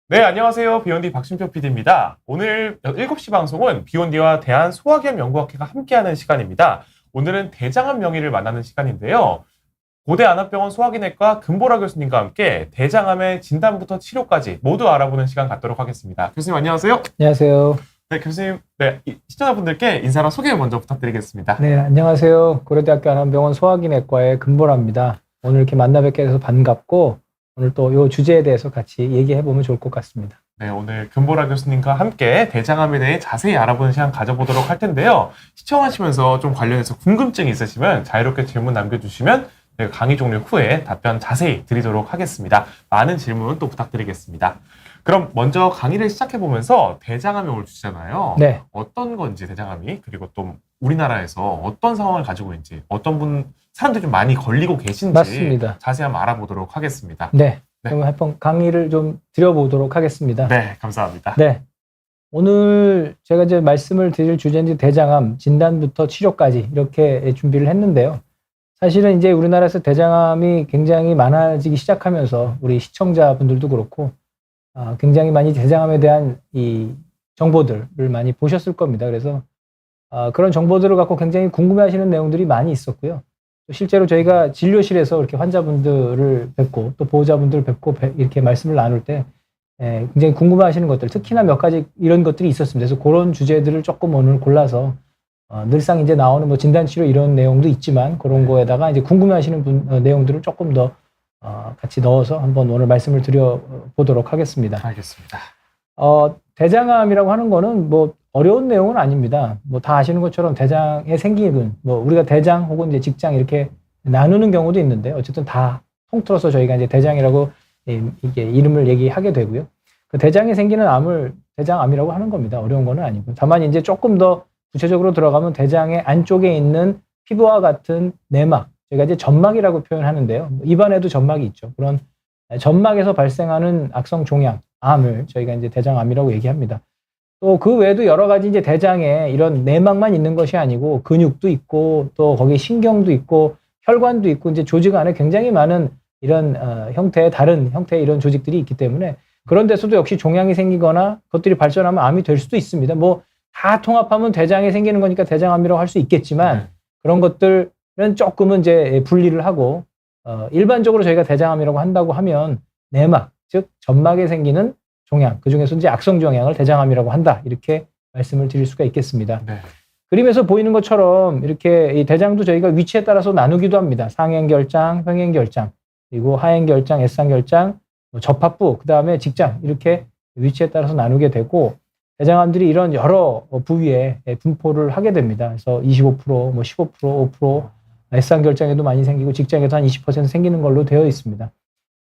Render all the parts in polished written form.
네, 안녕하세요. 비욘디 박준표 PD입니다. 오늘 7시 방송은 비욘디와 대한소화기업 연구학회가 함께하는 시간입니다. 오늘은 대장암 명의를 만나는 시간인데요. 고대 안암병원 소화기내과 금보라 교수님과 함께 대장암의 진단부터 치료까지 모두 알아보는 시간 갖도록 하겠습니다. 교수님 안녕하세요. 안녕하세요. 네, 교수님, 네, 시청자분들께 인사랑 소개 먼저 부탁드리겠습니다. 네, 안녕하세요. 고려대학교 안암병원 소화기내과의 금보라입니다. 오늘 이렇게 만나 뵙게 돼서 반갑고 오늘 또 이 주제에 대해서 같이 얘기해 보면 좋을 것 같습니다. 네, 오늘 금보라 교수님과 함께 대장암에 대해 자세히 알아보는 시간 가져보도록 할 텐데요. 시청하시면서 좀 관련해서 궁금증이 있으시면 자유롭게 질문 남겨주시면 강의 종료 후에 답변 자세히 드리도록 하겠습니다. 많은 질문 또 부탁드리겠습니다. 그럼 먼저 강의를 시작해보면서 대장암이 오늘 주제잖아요. 네. 어떤 건지 대장암이, 그리고 또 우리나라에서 어떤 상황을 가지고 있는지, 사람들이 좀 많이 걸리고 계신지 맞습니다. 자세히 한번 알아보도록 하겠습니다. 네. 네. 그럼 한번 강의를 좀 드려보도록 하겠습니다. 네, 감사합니다. 네. 오늘 제가 이제 말씀을 드릴 주제는 대장암 진단부터 치료까지 이렇게 준비를 했는데요. 사실은 이제 우리나라에서 대장암이 굉장히 많아지기 시작하면서 우리 시청자분들도 그렇고 굉장히 많이 대장암에 대한 이 정보들을 많이 보셨을 겁니다. 그래서 그런 정보들을 갖고 굉장히 궁금해하시는 내용들이 많이 있었고요. 또 실제로 저희가 진료실에서 이렇게 환자분들을 뵙고 또 보호자분들을 뵙고 이렇게 말씀을 나눌 때 굉장히 궁금해하시는 것들, 특히나 몇 가지 이런 것들이 있었습니다. 그래서 그런 주제들을 조금 오늘 골라서 늘상 이제 나오는 뭐 진단치료 이런 내용도 있지만 그런 거에다가 이제 궁금해하시는 내용들을 조금 더 같이 넣어서 한번 오늘 말씀을 드려보도록 하겠습니다. 알겠습니다. 대장암이라고 하는 거는 뭐 어려운 내용은 아닙니다. 뭐 다 아시는 것처럼 대장에 생기는 뭐 우리가 대장 혹은 이제 직장 이렇게 나누는 경우도 있는데 어쨌든 다 통틀어서 저희가 이제 대장이라고 이게 이름을 얘기하게 되고요. 그 대장에 생기는 암을 대장암이라고 하는 겁니다. 어려운 거는 아니고. 다만 이제 조금 더 구체적으로 들어가면 대장의 안쪽에 있는 피부와 같은 내막, 저희가 이제 점막이라고 표현하는데요. 입안에도 점막이 있죠. 그런 점막에서 발생하는 악성 종양, 암을 저희가 이제 대장암이라고 얘기합니다. 또 그 외에도 여러 가지 이제 대장에 이런 내막만 있는 것이 아니고 근육도 있고 또 거기 신경도 있고 혈관도 있고 이제 조직 안에 굉장히 많은 이런 형태의 다른 형태의 이런 조직들이 있기 때문에 그런 데서도 역시 종양이 생기거나 그것들이 발전하면 암이 될 수도 있습니다. 뭐 다 통합하면 대장에 생기는 거니까 대장암이라고 할 수 있겠지만 그런 것들은 조금은 이제 분리를 하고 일반적으로 저희가 대장암이라고 한다고 하면 내막, 즉 점막에 생기는 종양, 그중에서 이제 악성 종양을 대장암이라고 한다. 이렇게 말씀을 드릴 수가 있겠습니다. 네. 그림에서 보이는 것처럼 이렇게 이 대장도 저희가 위치에 따라서 나누기도 합니다. 상행결장, 평행결장, 그리고 하행결장, 애상결장, 접합부, 그 다음에 직장 이렇게 위치에 따라서 나누게 되고 대장암들이 이런 여러 부위에 분포를 하게 됩니다. 그래서 25%, 뭐 15%, 5%, 애상결장에도 많이 생기고 직장에도 한 20% 생기는 걸로 되어 있습니다.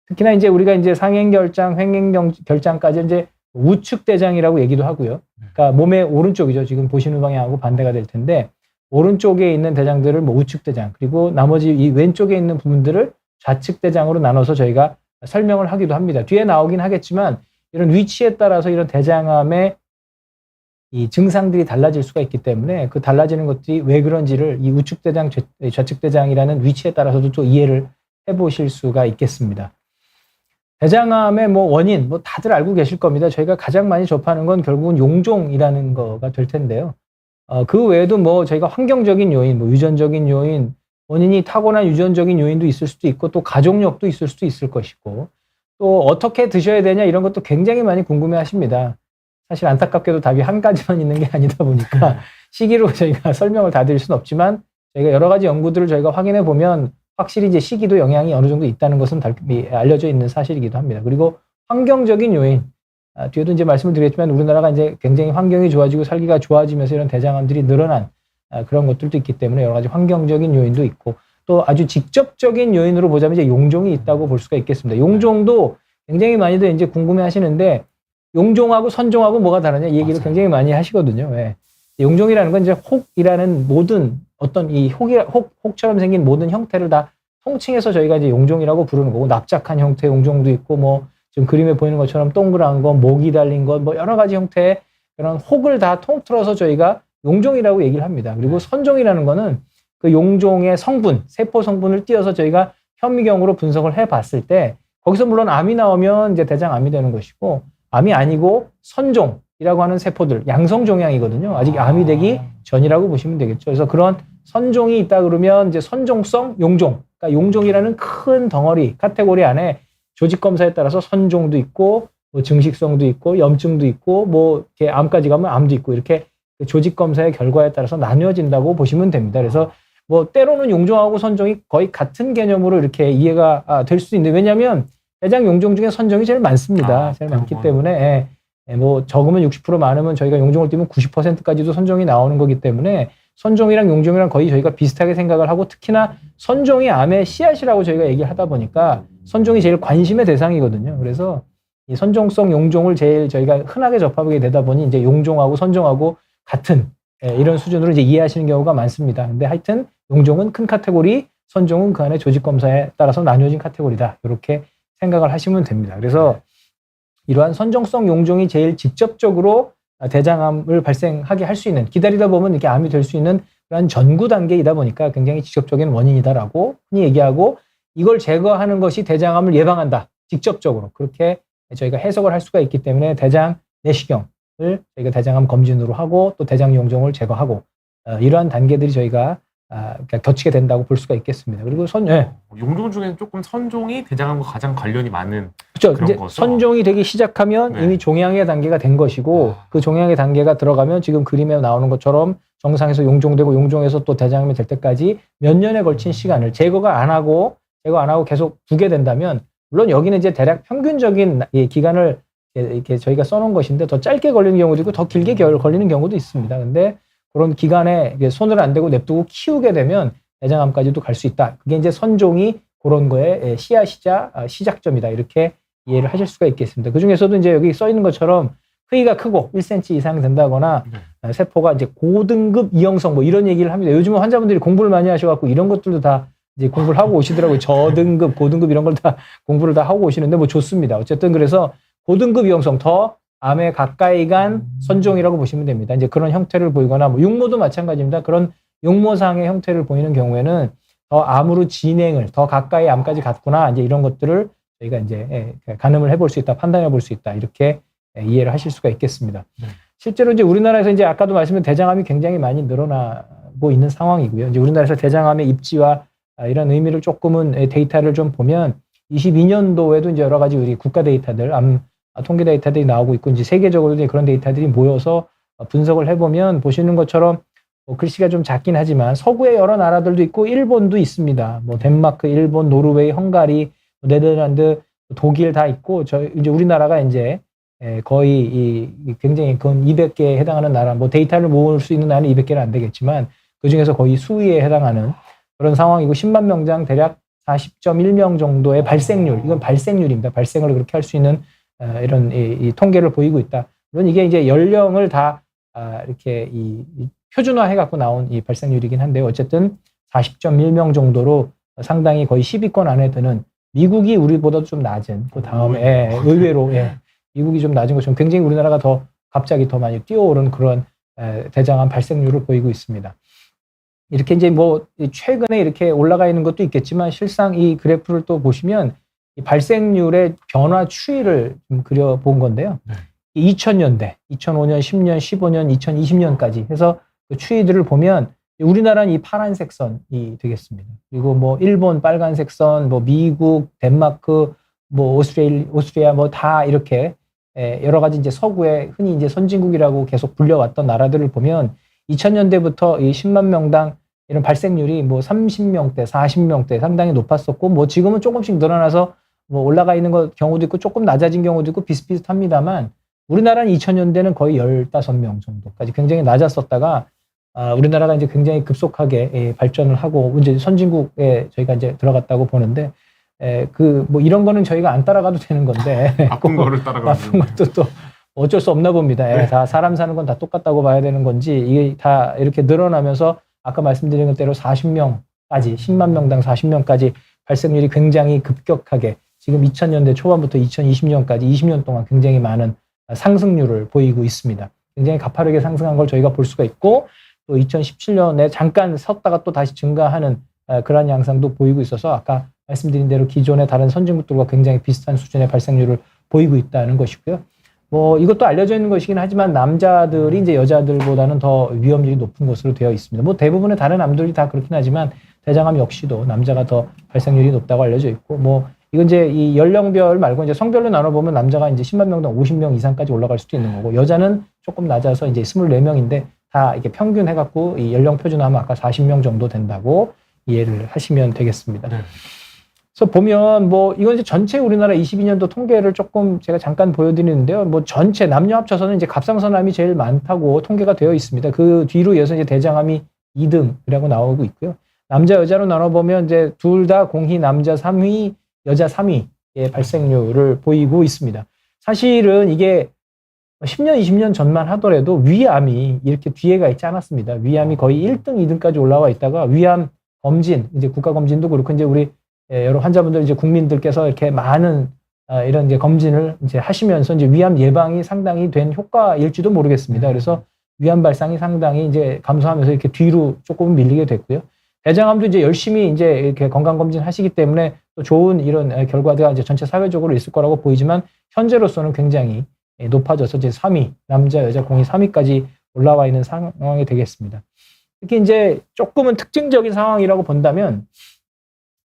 특히나 이제 우리가 이제 상행결장, 횡행결장까지 이제 우측대장이라고 얘기도 하고요. 그러니까 몸의 오른쪽이죠. 지금 보시는 방향하고 반대가 될 텐데 오른쪽에 있는 대장들을 뭐 우측대장, 그리고 나머지 이 왼쪽에 있는 부분들을 좌측대장으로 나눠서 저희가 설명을 하기도 합니다. 뒤에 나오긴 하겠지만 이런 위치에 따라서 이런 대장암의 이 증상들이 달라질 수가 있기 때문에 그 달라지는 것들이 왜 그런지를 이 우측대장, 좌측대장이라는 위치에 따라서도 또 이해를 해보실 수가 있겠습니다. 대장암의 뭐 원인, 뭐 다들 알고 계실 겁니다. 저희가 가장 많이 접하는 건 결국은 용종이라는 거가 될 텐데요. 그 외에도 뭐 저희가 환경적인 요인, 뭐 유전적인 요인, 본인이 타고난 유전적인 요인도 있을 수도 있고 또 가족력도 있을 수도 있을 것이고 또 어떻게 드셔야 되냐 이런 것도 굉장히 많이 궁금해 하십니다. 사실 안타깝게도 답이 한 가지만 있는 게 아니다 보니까 시기로 저희가 설명을 다 드릴 수는 없지만 저희가 여러 가지 연구들을 저희가 확인해 보면 확실히 이제 시기도 영향이 어느 정도 있다는 것은 알려져 있는 사실이기도 합니다. 그리고 환경적인 요인, 뒤에도 이제 말씀을 드렸지만 우리나라가 이제 굉장히 환경이 좋아지고 살기가 좋아지면서 이런 대장암들이 늘어난 그런 것들도 있기 때문에 여러 가지 환경적인 요인도 있고 또 아주 직접적인 요인으로 보자면 이제 용종이 있다고 볼 수가 있겠습니다. 용종도 굉장히 많이들 이제 궁금해 하시는데 용종하고 선종하고 뭐가 다르냐 이 얘기를 굉장히 많이 하시거든요. 왜? 용종이라는 건 이제 혹이라는 모든 어떤 이 혹처럼 생긴 모든 형태를 다 통칭해서 저희가 이제 용종이라고 부르는 거고 납작한 형태의 용종도 있고 뭐 지금 그림에 보이는 것처럼 동그란 거, 목이 달린 것, 뭐 여러 가지 형태의 그런 혹을 다 통틀어서 저희가 용종이라고 얘기를 합니다. 그리고 선종이라는 거는 그 용종의 성분, 세포 성분을 띄어서 저희가 현미경으로 분석을 해봤을 때 거기서 물론 암이 나오면 이제 대장암이 되는 것이고 암이 아니고 선종이라고 하는 세포들, 양성 종양이거든요. 아직 암이 되기 전이라고 보시면 되겠죠. 그래서 그런 선종이 있다 그러면 이제 선종성 용종, 그러니까 용종이라는 큰 덩어리 카테고리 안에 조직 검사에 따라서 선종도 있고 뭐 증식성도 있고 염증도 있고 뭐 이렇게 암까지 가면 암도 있고 이렇게 조직 검사의 결과에 따라서 나뉘어진다고 보시면 됩니다. 그래서 뭐 때로는 용종하고 선종이 거의 같은 개념으로 이렇게 이해가 될 수도 있는데 왜냐하면 대장 용종 중에 선종이 제일 많습니다. 제일 많기 때문에 뭐 적으면 60% 많으면 저희가 용종을 띄면 90%까지도 선종이 나오는 거기 때문에 선종이랑 용종이랑 거의 저희가 비슷하게 생각을 하고 특히나 선종이 암의 씨앗이라고 저희가 얘기를 하다 보니까 선종이 제일 관심의 대상이거든요. 그래서 이 선종성 용종을 제일 저희가 흔하게 접하게 되다 보니 이제 용종하고 선종하고 같은 이런 수준으로 이제 이해하시는 경우가 많습니다. 근데 하여튼 용종은 큰 카테고리, 선종은 그 안에 조직 검사에 따라서 나뉘어진 카테고리다. 이렇게 생각을 하시면 됩니다. 그래서 이러한 선종성 용종이 제일 직접적으로 대장암을 발생하게 할 수 있는, 기다리다 보면 이렇게 암이 될 수 있는 그런 전구 단계이다 보니까 굉장히 직접적인 원인이다라고 흔히 얘기하고 이걸 제거하는 것이 대장암을 예방한다. 직접적으로. 그렇게 저희가 해석을 할 수가 있기 때문에 대장 내시경을 저희가 대장암 검진으로 하고 또 대장 용종을 제거하고 이러한 단계들이 저희가 겹치게 된다고 볼 수가 있겠습니다. 그리고 용종 중에는 조금 선종이 대장암과 가장 관련이 많은 그렇죠. 그런 이제 거죠. 선종이 되기 시작하면 네. 이미 종양의 단계가 된 것이고 그 종양의 단계가 들어가면 지금 그림에 나오는 것처럼 정상에서 용종되고 용종에서 또 대장암이 될 때까지 몇 년에 걸친 시간을 제거 안 하고 계속 두게 된다면 물론 여기는 이제 대략 평균적인 기간을 이렇게 저희가 써놓은 것인데 더 짧게 걸리는 경우도 있고 더 길게 걸리는 경우도 있습니다. 근데 그런 기간에 손을 안 대고 냅두고 키우게 되면 대장암까지도 갈 수 있다. 그게 이제 선종이 그런 거에 씨앗이자 시작점이다. 이렇게 이해를 하실 수가 있겠습니다. 그 중에서도 이제 여기 써 있는 것처럼 크기가 크고 1cm 이상 된다거나 세포가 이제 고등급 이형성 뭐 이런 얘기를 합니다. 요즘은 환자분들이 공부를 많이 하셔갖고 이런 것들도 다 이제 공부를 하고 오시더라고요. 저등급, 고등급 이런 걸 다 공부를 다 하고 오시는데 뭐 좋습니다. 어쨌든 그래서 고등급 이형성 더 암에 가까이 간 선종이라고 보시면 됩니다. 이제 그런 형태를 보이거나 뭐 육모도 마찬가지입니다. 그런 육모상의 형태를 보이는 경우에는 더 암으로 진행을 더 가까이 암까지 갔구나. 이제 이런 것들을 저희가 이제 가늠을 해볼 수 있다, 판단해 볼 수 있다. 이렇게 이해를 하실 수가 있겠습니다. 실제로 이제 우리나라에서 이제 아까도 말씀드린 대장암이 굉장히 많이 늘어나고 있는 상황이고요. 이제 우리나라에서 대장암의 입지와 이런 의미를 조금은 데이터를 좀 보면 22년도에도 이제 여러 가지 우리 국가 데이터들, 암 통계 데이터들이 나오고 있고 이제 세계적으로도 그런 데이터들이 모여서 분석을 해보면 보시는 것처럼 뭐 글씨가 좀 작긴 하지만 서구의 여러 나라들도 있고 일본도 있습니다. 뭐 덴마크, 일본, 노르웨이, 헝가리, 네덜란드, 독일 다 있고 이제 우리나라가 이제 거의 굉장히 그 200개에 해당하는 나라, 뭐 데이터를 모을 수 있는 나라는 200개는 안 되겠지만 그 중에서 거의 수위에 해당하는 그런 상황이고 10만 명당 대략 40.1명 정도의 발생률, 이건 발생률입니다. 발생을 그렇게 할 수 있는 이런 이 통계를 보이고 있다. 물론 이게 이제 연령을 다 이렇게 표준화해 갖고 나온 이 발생률이긴 한데요. 어쨌든 40.1명 정도로 상당히 거의 10위권 안에 드는 미국이 우리보다 좀 낮은 그 다음에 의외로 미국이 좀 낮은 것처럼 굉장히 우리나라가 더 갑자기 더 많이 뛰어오른 그런 대장암 발생률을 보이고 있습니다. 이렇게 이제 뭐 최근에 이렇게 올라가 있는 것도 있겠지만 실상 이 그래프를 또 보시면 이 발생률의 변화 추이를 좀 그려본 건데요. 2000년대, 2005년, 10년, 15년, 2020년까지 해서 그 추이들을 보면 우리나라는 이 파란색 선이 되겠습니다. 그리고 뭐 일본 빨간색 선, 뭐 미국, 덴마크, 뭐 오스트리아 뭐 다 이렇게 여러 가지 이제 서구의 흔히 이제 선진국이라고 계속 불려왔던 나라들을 보면 2000년대부터 이 10만 명당 이런 발생률이 뭐 30명대, 40명대 상당히 높았었고 뭐 지금은 조금씩 늘어나서 뭐 올라가 있는 경우도 있고 조금 낮아진 경우도 있고 비슷비슷합니다만 우리나라는 2000년대는 거의 15명 정도까지 굉장히 낮았었다가 우리나라가 이제 굉장히 급속하게 발전을 하고 이제 선진국에 저희가 이제 들어갔다고 보는데 그 뭐 이런 거는 저희가 안 따라가도 되는 건데 나쁜 거를 따라가는 나쁜 것도 또 어쩔 수 없나 봅니다. 다 사람 사는 건 다 똑같다고 봐야 되는 건지 이게 다 이렇게 늘어나면서 아까 말씀드린 대로 40명까지 10만 명당 40명까지 발생률이 굉장히 급격하게 지금 2000년대 초반부터 2020년까지 20년 동안 굉장히 많은 상승률을 보이고 있습니다. 굉장히 가파르게 상승한 걸 저희가 볼 수가 있고 또 2017년에 잠깐 섰다가 또 다시 증가하는 그런 양상도 보이고 있어서 아까 말씀드린 대로 기존의 다른 선진국들과 굉장히 비슷한 수준의 발생률을 보이고 있다는 것이고요. 뭐 이것도 알려져 있는 것이긴 하지만 남자들이 이제 여자들보다는 더 위험률이 높은 것으로 되어 있습니다. 뭐 대부분의 다른 암들이 다 그렇긴 하지만 대장암 역시도 남자가 더 발생률이 높다고 알려져 있고 뭐 이건 이제 이 연령별 말고 이제 성별로 나눠보면 남자가 이제 10만 명당 50명 이상까지 올라갈 수도 있는 거고 여자는 조금 낮아서 이제 24명인데 다 이렇게 평균 해갖고 이 연령 표준하면 아까 40명 정도 된다고 이해를 하시면 되겠습니다. 네. 그래서 보면 뭐 이건 이제 전체 우리나라 22년도 통계를 조금 제가 잠깐 보여드리는데요. 뭐 전체 남녀 합쳐서는 이제 갑상선암이 제일 많다고 통계가 되어 있습니다. 그 뒤로 이어서 이제 대장암이 2등이라고 나오고 있고요. 남자 여자로 나눠보면 이제 둘 다 공히 남자 3위, 여자 3위의 발생률을 보이고 있습니다. 사실은 이게 10년, 20년 전만 하더라도 위암이 이렇게 뒤에가 있지 않았습니다. 위암이 거의 1등, 2등까지 올라와 있다가 위암 검진, 이제 국가검진도 그렇고 이제 우리 여러 환자분들 이제 국민들께서 이렇게 많은 이런 이제 검진을 이제 하시면서 이제 위암 예방이 상당히 된 효과일지도 모르겠습니다. 그래서 위암 발상이 상당히 이제 감소하면서 이렇게 뒤로 조금 밀리게 됐고요. 대장암도 이제 열심히 이제 이렇게 건강검진 하시기 때문에 또 좋은 이런 결과가 이제 전체 사회적으로 있을 거라고 보이지만 현재로서는 굉장히 높아져서 이제 3위, 남자, 여자 공이 3위까지 올라와 있는 상황이 되겠습니다. 특히 이제 조금은 특징적인 상황이라고 본다면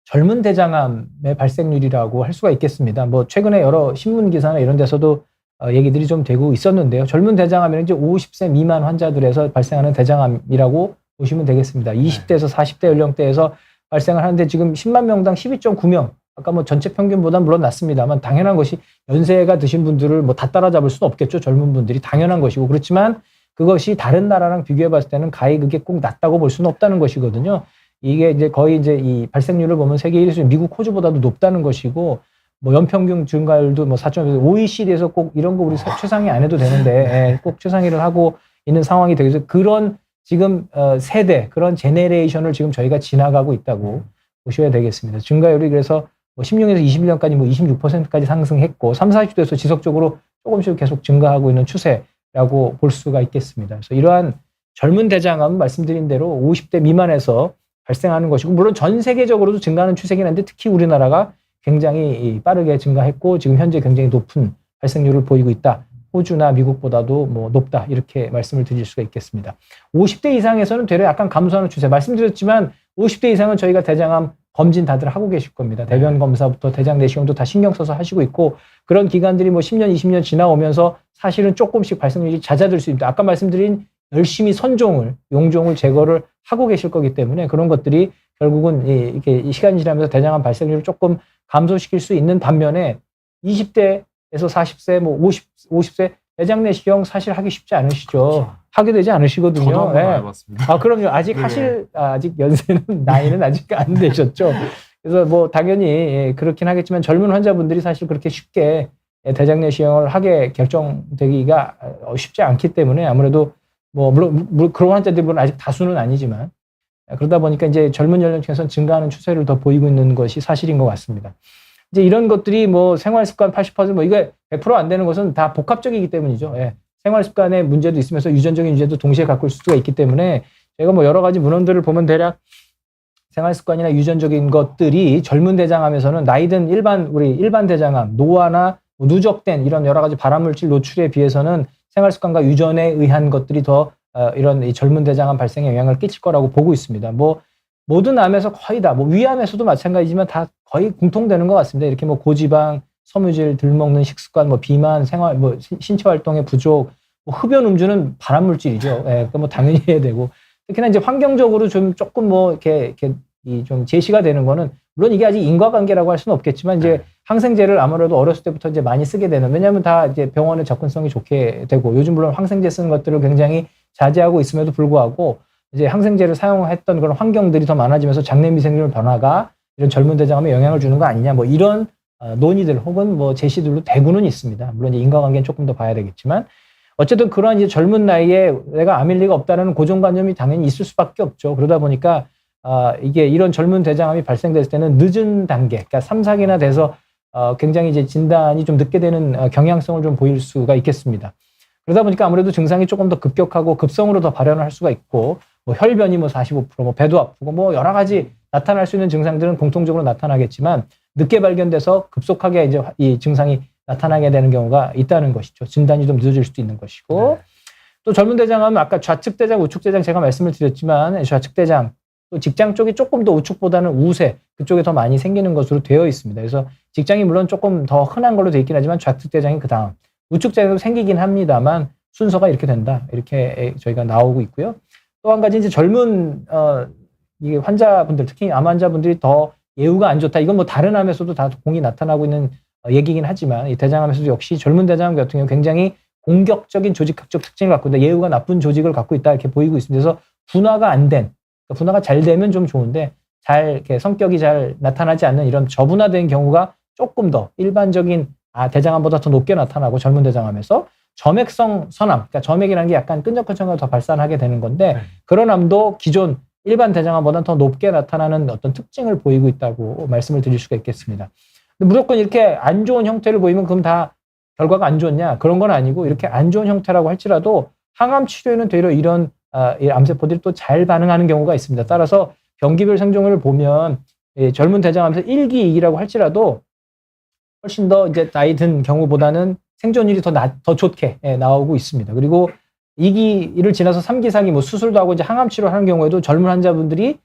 젊은 대장암의 발생률이라고 할 수가 있겠습니다. 뭐 최근에 여러 신문 기사나 이런 데서도 얘기들이 좀 되고 있었는데요. 젊은 대장암은 이제 50세 미만 환자들에서 발생하는 대장암이라고 보시면 되겠습니다. 20대에서 40대 연령대에서 발생을 하는데 지금 10만 명당 12.9명. 아까 뭐 전체 평균보다 물론 낮습니다만 당연한 것이 연세가 드신 분들을 뭐 다 따라잡을 수는 없겠죠. 젊은 분들이 당연한 것이고 그렇지만 그것이 다른 나라랑 비교해 봤을 때는 가히 그게 꼭 낮다고 볼 수는 없다는 것이거든요. 이게 이제 거의 이제 이 발생률을 보면 세계 1위 미국 호주보다도 높다는 것이고 뭐 연평균 증가율도 뭐 4.5 OECD에서 꼭 이런 거 우리 최상위 안 해도 되는데 꼭 최상위를 하고 있는 상황이 되겠어요. 그런 지금 세대 그런 제네레이션을 지금 저희가 지나가고 있다고 보셔야 되겠습니다. 증가율이 그래서 뭐 16에서 21년까지 뭐 26%까지 상승했고 30, 40대에서 지속적으로 조금씩 계속 증가하고 있는 추세라고 볼 수가 있겠습니다. 그래서 이러한 젊은 대장암은 말씀드린 대로 50대 미만에서 발생하는 것이고 물론 전 세계적으로도 증가하는 추세긴 한데 특히 우리나라가 굉장히 빠르게 증가했고 지금 현재 굉장히 높은 발생률을 보이고 있다. 호주나 미국보다도 뭐 높다 이렇게 말씀을 드릴 수가 있겠습니다. 50대 이상에서는 되려 약간 감소하는 추세. 말씀드렸지만 50대 이상은 저희가 대장암 검진 다들 하고 계실 겁니다. 대변 검사부터 대장 내시경도 다 신경 써서 하시고 있고 그런 기간들이 뭐 10년, 20년 지나오면서 사실은 조금씩 발생률이 잦아들 수 있다. 아까 말씀드린 열심히 선종을, 용종을 제거를 하고 계실 거기 때문에 그런 것들이 결국은 이렇게 시간이 지나면서 대장암 발생률을 조금 감소시킬 수 있는 반면에 20대에서 40세, 뭐 50세 대장 내시경 사실 하기 쉽지 않으시죠. 그렇죠. 하게 되지 않으시거든요. 저도 한번 해봤습니다. 아, 그럼요. 아직 아직 연세는, 나이는 아직 안 되셨죠. 그래서 뭐 당연히 그렇긴 하겠지만 젊은 환자분들이 사실 그렇게 쉽게 대장 내시경을 하게 결정되기가 쉽지 않기 때문에 아무래도 뭐 물론 그런 환자들은 아직 다수는 아니지만 그러다 보니까 이제 젊은 연령층에서는 증가하는 추세를 더 보이고 있는 것이 사실인 것 같습니다. 이제 이런 것들이 뭐 생활 습관 80%뭐 이게 100%안 되는 것은 다 복합적이기 때문이죠. 예. 생활 습관의 문제도 있으면서 유전적인 문제도 동시에 갖고 있을 수가 있기 때문에 저희가 뭐 여러 가지 문헌들을 보면 대략 생활 습관이나 유전적인 것들이 젊은 대장암에서는 나이든 우리 일반 대장암, 노화나 누적된 이런 여러 가지 발암물질 노출에 비해서는 생활 습관과 유전에 의한 것들이 더 이런 이 젊은 대장암 발생에 영향을 끼칠 거라고 보고 있습니다. 뭐 모든 암에서 거의 다, 뭐 위암에서도 마찬가지지만 다 거의 공통되는 것 같습니다. 이렇게 뭐 고지방, 섬유질 덜 먹는 식습관, 뭐 비만, 생활, 뭐 신체 활동의 부족, 뭐 흡연 음주는 발암물질이죠. 예, 그러니까 뭐 당연히 해야 되고 특히나 이제 환경적으로 좀 조금 뭐 이렇게 좀 제시가 되는 거는 물론 이게 아직 인과관계라고 할 수는 없겠지만 이제 항생제를 아무래도 어렸을 때부터 이제 많이 쓰게 되는 왜냐하면 다 이제 병원의 접근성이 좋게 되고 요즘 물론 항생제 쓰는 것들을 굉장히 자제하고 있음에도 불구하고 이제 항생제를 사용했던 그런 환경들이 더 많아지면서 장내 미생물 변화가 이런 젊은 대장암에 영향을 주는 거 아니냐 뭐 이런 논의들 혹은 뭐 제시들도 대구는 있습니다. 물론 이제 인과관계는 조금 더 봐야 되겠지만 어쨌든 그러한 이제 젊은 나이에 내가 암일 리가 없다라는 고정관념이 당연히 있을 수밖에 없죠. 그러다 보니까 이게 이런 젊은 대장암이 발생됐을 때는 늦은 단계, 그러니까 3, 4기나 돼서 굉장히 이제 진단이 좀 늦게 되는 경향성을 좀 보일 수가 있겠습니다. 그러다 보니까 아무래도 증상이 조금 더 급격하고 급성으로 더 발현을 할 수가 있고 뭐 혈변이 뭐 45%, 뭐 배도 아프고 뭐 여러 가지 나타날 수 있는 증상들은 공통적으로 나타나겠지만 늦게 발견돼서 급속하게 이제 이 증상이 나타나게 되는 경우가 있다는 것이죠. 진단이 좀 늦어질 수도 있는 것이고 또 젊은 대장암은 아까 좌측 대장, 우측 대장 제가 말씀을 드렸지만 좌측 대장 또 직장 쪽이 조금 더 우측보다는 우세 그쪽에 더 많이 생기는 것으로 되어 있습니다. 그래서 직장이 물론 조금 더 흔한 걸로 되어 있긴 하지만 좌측 대장이 그 다음 우측 대장도 생기긴 합니다만 순서가 이렇게 된다 이렇게 저희가 나오고 있고요. 또 한 가지 이제 젊은 이 환자분들 특히 암 환자분들이 더 예후가 안 좋다. 이건 뭐 다른 암에서도 다 공이 나타나고 있는 얘기긴 하지만 이 대장암에서도 역시 젊은 대장암 같은 경우 굉장히 공격적인 조직학적 특징을 갖고 있다. 예후가 나쁜 조직을 갖고 있다 이렇게 보이고 있습니다. 그래서 분화가 안 된, 분화가 잘 되면 좀 좋은데 잘 이렇게 성격이 잘 나타나지 않는 이런 저분화된 경우가 조금 더 일반적인 대장암보다 더 높게 나타나고 젊은 대장암에서 점액성 선암, 그러니까 점액이라는 게 약간 끈적끈적하게 더 발산하게 되는 건데 그런 암도 기존 일반 대장암보다 더 높게 나타나는 어떤 특징을 보이고 있다고 말씀을 드릴 수가 있겠습니다. 근데 무조건 이렇게 안 좋은 형태를 보이면 그럼 다 결과가 안 좋냐? 그런 건 아니고 이렇게 안 좋은 형태라고 할지라도 항암 치료에는 되려 이런 이 암세포들이 또 잘 반응하는 경우가 있습니다. 따라서 병기별 생존율을 보면 젊은 대장암에서 1기, 2기라고 할지라도 훨씬 더 이제 나이 든 경우보다는 생존율이 더 좋게 나오고 있습니다. 그리고 2기를 지나서 3기, 4기 뭐 수술도 하고 이제 항암 치료를 하는 경우에도 젊은 환자분들이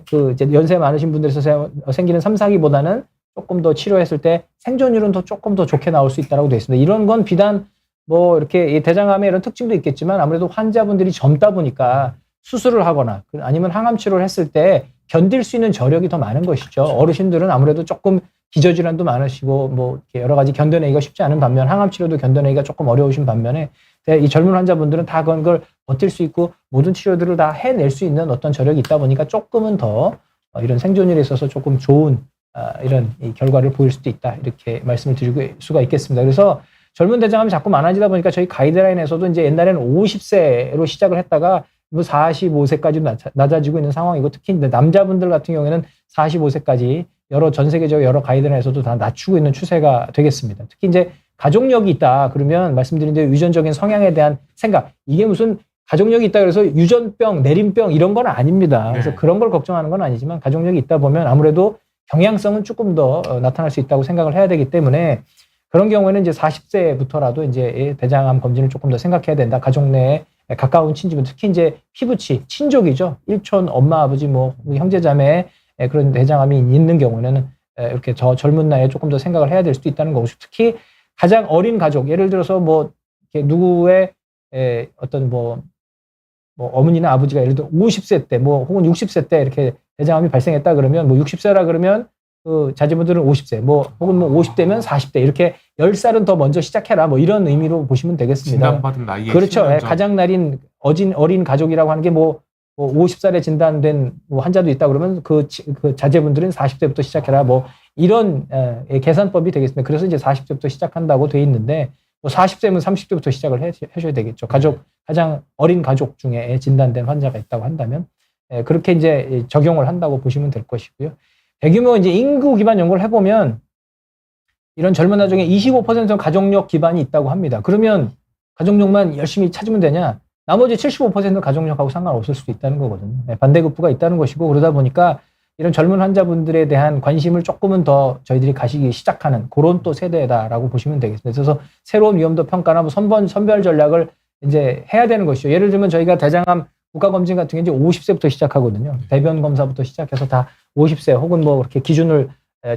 그 이제 연세 많으신 분들에서 생기는 3, 4기보다는 조금 더 치료했을 때 생존율은 조금 더 좋게 나올 수 있다고 되어 있습니다. 이런 건 비단 뭐 이렇게 대장암의 이런 특징도 있겠지만 아무래도 환자분들이 젊다 보니까 수술을 하거나 아니면 항암 치료를 했을 때 견딜 수 있는 저력이 더 많은 것이죠. 어르신들은 아무래도 조금 기저질환도 많으시고 뭐 여러 가지 견뎌내기가 쉽지 않은 반면 항암 치료도 견뎌내기가 조금 어려우신 반면에 이 젊은 환자분들은 다 그걸 버틸 수 있고 모든 치료들을 다 해낼 수 있는 어떤 저력이 있다 보니까 조금은 더 이런 생존율에 있어서 조금 좋은 이런 결과를 보일 수도 있다 이렇게 말씀을 드릴 수가 있겠습니다. 그래서 젊은 대장암이 자꾸 많아지다 보니까 저희 가이드라인에서도 이제 옛날에는 50세로 시작을 했다가 뭐 45세까지 낮아지고 있는 상황이고 특히 남자분들 같은 경우에는 45세까지 전 세계적 여러 가이드라인에서도 다 낮추고 있는 추세가 되겠습니다. 특히 이제 가족력이 있다 그러면 말씀드린 대로 유전적인 성향에 대한 생각 이게 무슨 가족력이 있다 그래서 유전병, 내림병 이런 건 아닙니다. 그래서 그런 걸 걱정하는 건 아니지만 가족력이 있다 보면 아무래도 경향성은 조금 더 나타날 수 있다고 생각을 해야 되기 때문에 그런 경우에는 이제 40세부터라도 이제 대장암 검진을 조금 더 생각해야 된다. 가족 내에 가까운 친지분, 특히 이제 피부치, 친족이죠. 일촌, 엄마, 아버지, 뭐 형제 자매에 그런 대장암이 있는 경우는 이렇게 저 젊은 나이에 조금 더 생각을 해야 될 수도 있다는 거고, 특히 가장 어린 가족, 예를 들어서 뭐 누구의 어떤 뭐 어머니나 아버지가 예를 들어 50세 때, 뭐 혹은 60세 때 이렇게 대장암이 발생했다 그러면 뭐 60세라 그러면 그 자제분들은 50세, 뭐 혹은 뭐 50대면 40대 이렇게 10살은 더 먼저 시작해라 뭐 이런 의미로 보시면 되겠습니다. 진단받은 나이에 그렇죠. 가장 나린 어린 가족이라고 하는 게 뭐 50살에 진단된 뭐 환자도 있다 그러면 그 자제분들은 40대부터 시작해라 뭐 이런 계산법이 되겠습니다. 그래서 이제 40대부터 시작한다고 돼 있는데 뭐 40세면 30대부터 시작을 해줘야 되겠죠. 가장 어린 가족 중에 진단된 환자가 있다고 한다면 그렇게 이제 적용을 한다고 보시면 될 것이고요. 대규모 이제 인구 기반 연구를 해보면 이런 젊은 나 중에 25%는 가족력 기반이 있다고 합니다. 그러면 가족력만 열심히 찾으면 되냐? 나머지 75%는 가족력하고 상관없을 수도 있다는 거거든요. 반대급부가 있다는 것이고 그러다 보니까 이런 젊은 환자분들에 대한 관심을 조금은 더 저희들이 가시기 시작하는 그런 또 세대다라고 보시면 되겠습니다. 그래서 새로운 위험도 평가나 뭐 선별 전략을 이제 해야 되는 것이죠. 예를 들면 저희가 대장암 국가검진 같은 게 이제 50세부터 시작하거든요. 대변 검사부터 시작해서 다 50세 혹은 뭐 그렇게 기준을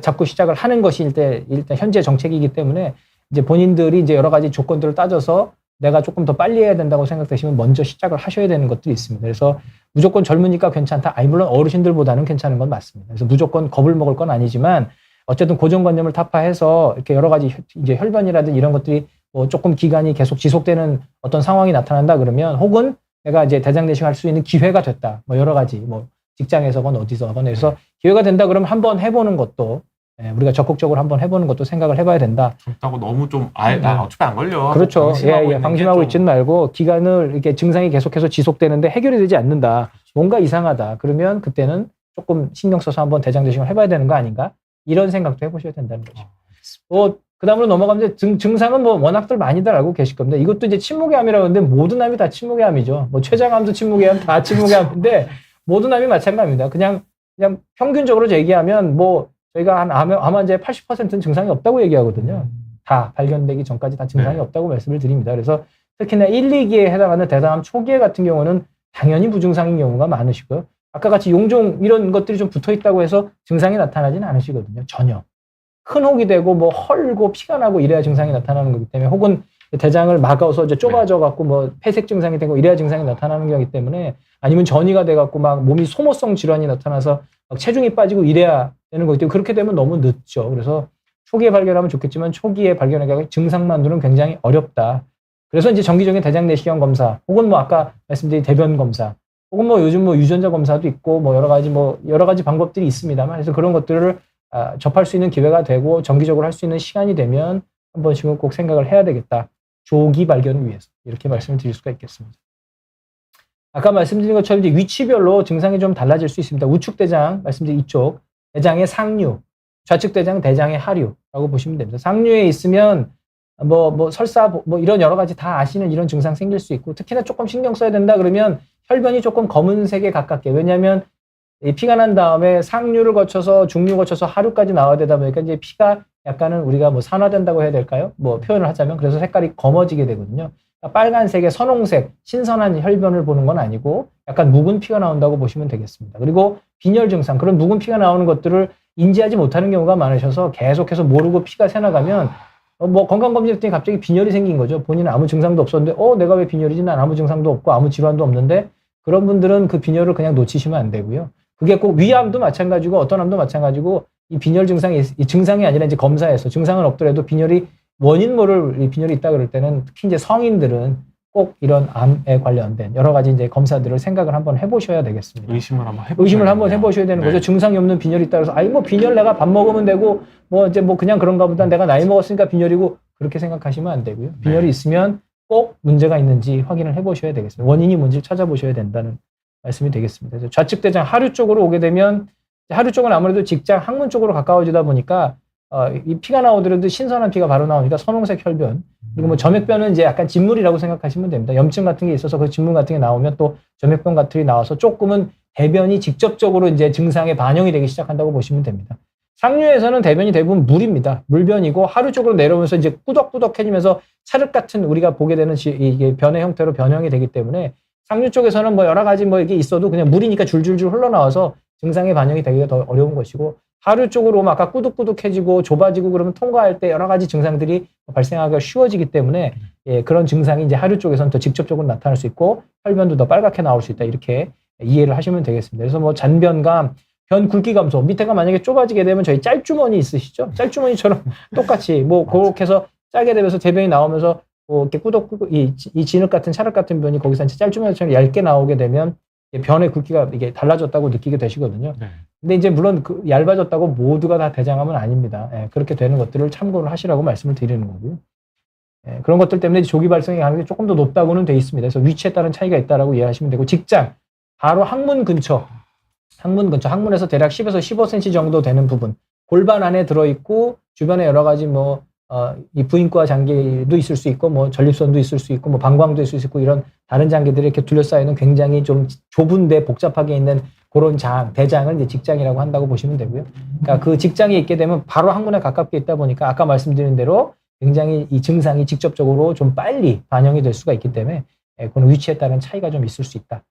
잡고 시작을 하는 것이 일단 현재 정책이기 때문에 이제 본인들이 이제 여러 가지 조건들을 따져서 내가 조금 더 빨리 해야 된다고 생각되시면 먼저 시작을 하셔야 되는 것들이 있습니다. 그래서 무조건 젊으니까 괜찮다. 물론 어르신들보다는 괜찮은 건 맞습니다. 그래서 무조건 겁을 먹을 건 아니지만 어쨌든 고정관념을 타파해서 이렇게 여러 가지 이제 혈변이라든지 이런 것들이 뭐 조금 기간이 계속 지속되는 어떤 상황이 나타난다 그러면 혹은 내가 이제 대장 내시할 수 있는 기회가 됐다. 뭐 여러 가지 뭐 직장에서건 어디서건 그래서 기회가 된다 그러면 한번 해보는 것도 우리가 적극적으로 한번 해보는 것도 생각을 해봐야 된다. 젊다고 너무 좀 나 어차피 안 걸려. 그렇죠. 방심하고 좀... 있지는 말고 기간을 이렇게 증상이 계속해서 지속되는데 해결이 되지 않는다. 뭔가 이상하다. 그러면 그때는 조금 신경 써서 한번 대장 내시경을 해봐야 되는 거 아닌가? 이런 생각도 해보셔야 된다는 거죠. 그다음으로 넘어가면 증상은 뭐 워낙들 많이들 알고 계실 겁니다. 이것도 이제 침묵의 암이라고 하는데 모든 암이 다 침묵의 암이죠. 뭐 췌장암도 침묵의 암, 다 침묵의 암인데 모든 암이 마찬가지입니다. 그냥 평균적으로 얘기하면 뭐 저희가 한 암 환자의 80%는 증상이 없다고 얘기하거든요. 다 발견되기 전까지 다 증상이 네. 없다고 말씀을 드립니다. 그래서 특히나 1, 2기에 해당하는 대장암 초기에 같은 경우는 당연히 무증상인 경우가 많으시고요. 아까 같이 용종 이런 것들이 좀 붙어 있다고 해서 증상이 나타나지는 않으시거든요. 전혀. 큰 혹이 되고 뭐 헐고 피가 나고 이래야 증상이 나타나는 거기 때문에 혹은 대장을 막아서 이제 좁아져 갖고 뭐 폐색 증상이 되고 이래야 증상이 나타나는 거기 때문에 아니면 전이가 돼 갖고 막 몸이 소모성 질환이 나타나서 막 체중이 빠지고 이래야 되는 거기 때문에 그렇게 되면 너무 늦죠. 그래서 초기에 발견하면 좋겠지만 초기에 발견하기가 증상만으로는 굉장히 어렵다. 그래서 이제 정기적인 대장 내시경 검사 혹은 뭐 아까 말씀드린 대변 검사 혹은 뭐 요즘 뭐 유전자 검사도 있고 뭐 여러 가지 방법들이 있습니다만 그래서 그런 것들을 접할 수 있는 기회가 되고 정기적으로 할 수 있는 시간이 되면 한 번씩은 꼭 생각을 해야 되겠다. 조기 발견을 위해서 이렇게 말씀을 드릴 수가 있겠습니다. 아까 말씀드린 것처럼 이제 위치별로 증상이 좀 달라질 수 있습니다. 우측 대장 말씀드린 이쪽 대장의 상류, 좌측 대장 대장의 하류라고 보시면 됩니다. 상류에 있으면 뭐 설사 뭐 이런 여러 가지 다 아시는 이런 증상 생길 수 있고 특히나 조금 신경 써야 된다 그러면 혈변이 조금 검은색에 가깝게 왜냐하면 피가 난 다음에 상류를 거쳐서 중류 거쳐서 하류까지 나와야 되다 보니까 이제 피가 약간은 우리가 뭐 산화된다고 해야 될까요? 뭐 표현을 하자면 그래서 색깔이 검어지게 되거든요. 그러니까 빨간색의 선홍색 신선한 혈변을 보는 건 아니고 약간 묵은 피가 나온다고 보시면 되겠습니다. 그리고 빈혈 증상 그런 묵은 피가 나오는 것들을 인지하지 못하는 경우가 많으셔서 계속해서 모르고 피가 새나가면 뭐 건강검진 했더니 갑자기 빈혈이 생긴 거죠. 본인은 아무 증상도 없었는데 내가 왜 빈혈이지? 난 아무 증상도 없고 아무 질환도 없는데 그런 분들은 그 빈혈을 그냥 놓치시면 안 되고요. 그게 꼭 위암도 마찬가지고 어떤 암도 마찬가지고 이 빈혈 증상이 이 증상이 아니라 이제 검사에서 증상은 없더라도 빈혈이 원인 모를 빈혈이 있다 그럴 때는 특히 이제 성인들은 꼭 이런 암에 관련된 여러 가지 이제 검사들을 생각을 한번 해보셔야 되겠습니다. 의심을 한번 해보셔야 되는 거죠. 증상이 없는 빈혈이 있다 그래서 뭐 빈혈 내가 밥 먹으면 되고 뭐 이제 뭐 그냥 그런가 보다 내가 나이 먹었으니까 빈혈이고 그렇게 생각하시면 안 되고요. 빈혈이 있으면 꼭 문제가 있는지 확인을 해보셔야 되겠습니다. 원인이 뭔지 찾아보셔야 된다는 말씀이 되겠습니다. 그래서 좌측 대장 하류 쪽으로 오게 되면 하류 쪽은 아무래도 직장 항문 쪽으로 가까워지다 보니까 이 피가 나오더라도 신선한 피가 바로 나오니까 선홍색 혈변 그리고 뭐 점액변은 이제 약간 진물이라고 생각하시면 됩니다. 염증 같은 게 있어서 그 진물 같은 게 나오면 또 점액변 같은 게 나와서 조금은 대변이 직접적으로 이제 증상에 반영이 되기 시작한다고 보시면 됩니다. 상류에서는 대변이 대부분 물입니다. 물변이고 하류 쪽으로 내려오면서 이제 꾸덕꾸덕해지면서 찰흙 같은 우리가 보게 되는 이게 변의 형태로 변형이 되기 때문에 상류 쪽에서는 뭐 여러 가지 뭐 이게 있어도 그냥 물이니까 줄줄줄 흘러나와서 증상에 반영이 되기가 더 어려운 것이고 하류 쪽으로 오면 아까 꾸덕꾸덕해지고 좁아지고 그러면 통과할 때 여러 가지 증상들이 발생하기가 쉬워지기 때문에 그런 증상이 이제 하류 쪽에서는 더 직접적으로 나타날 수 있고 혈변도 더 빨갛게 나올 수 있다 이렇게 이해를 하시면 되겠습니다. 그래서 뭐 잔변감, 변 굵기 감소 밑에가 만약에 좁아지게 되면 저희 짤주머니 있으시죠? 짤주머니처럼 똑같이 뭐 그렇게 해서 짜게 되면서 대변이 나오면서 뭐 이렇게 이 진흙 같은 찰흙 같은 변이 거기서 이제 짤주머니처럼 얇게 나오게 되면 변의 굵기가 이게 달라졌다고 느끼게 되시거든요. 네. 근데 이제 물론 그 얇아졌다고 모두가 다 대장암은 아닙니다. 그렇게 되는 것들을 참고를 하시라고 말씀을 드리는 거고요. 그런 것들 때문에 조기 발생의 가능성이 조금 더 높다고는 돼 있습니다. 그래서 위치에 따른 차이가 있다라고 이해하시면 되고 직장 바로 항문 근처 항문에서 대략 10에서 15cm 정도 되는 부분 골반 안에 들어있고 주변에 여러 가지 이 부인과 장기도 있을 수 있고 뭐 전립선도 있을 수 있고 뭐 방광도 있을 수 있고 이런 다른 장기들이 이렇게 둘러싸이는 굉장히 좀 좁은데 복잡하게 있는 그런 대장을 이제 직장이라고 한다고 보시면 되고요. 그러니까 그 직장이 있게 되면 바로 항문에 가깝게 있다 보니까 아까 말씀드린 대로 굉장히 이 증상이 직접적으로 좀 빨리 반영이 될 수가 있기 때문에 그런 위치에 따른 차이가 좀 있을 수 있다.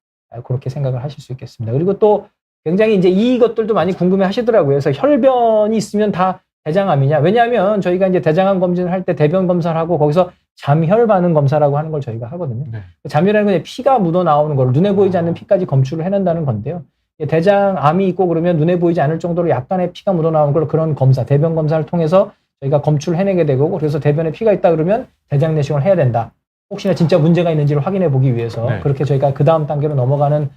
그렇게 생각을 하실 수 있겠습니다. 그리고 또 굉장히 이제 이것들도 많이 궁금해 하시더라고요. 그래서 혈변이 있으면 다 대장암이냐? 왜냐하면 저희가 이제 대장암 검진을 할 때 대변 검사를 하고 거기서 잠혈 반응 검사라고 하는 걸 저희가 하거든요. 네. 잠혈이라는 건 피가 묻어 나오는 걸 눈에 보이지 않는 피까지 검출을 해낸다는 건데요. 대장암이 있고 그러면 눈에 보이지 않을 정도로 약간의 피가 묻어 나오는 걸 그런 검사, 대변 검사를 통해서 저희가 검출을 해내게 되고 그래서 대변에 피가 있다 그러면 대장 내시경을 해야 된다. 혹시나 진짜 문제가 있는지를 확인해 보기 위해서 네. 그렇게 저희가 그 다음 단계로 넘어가는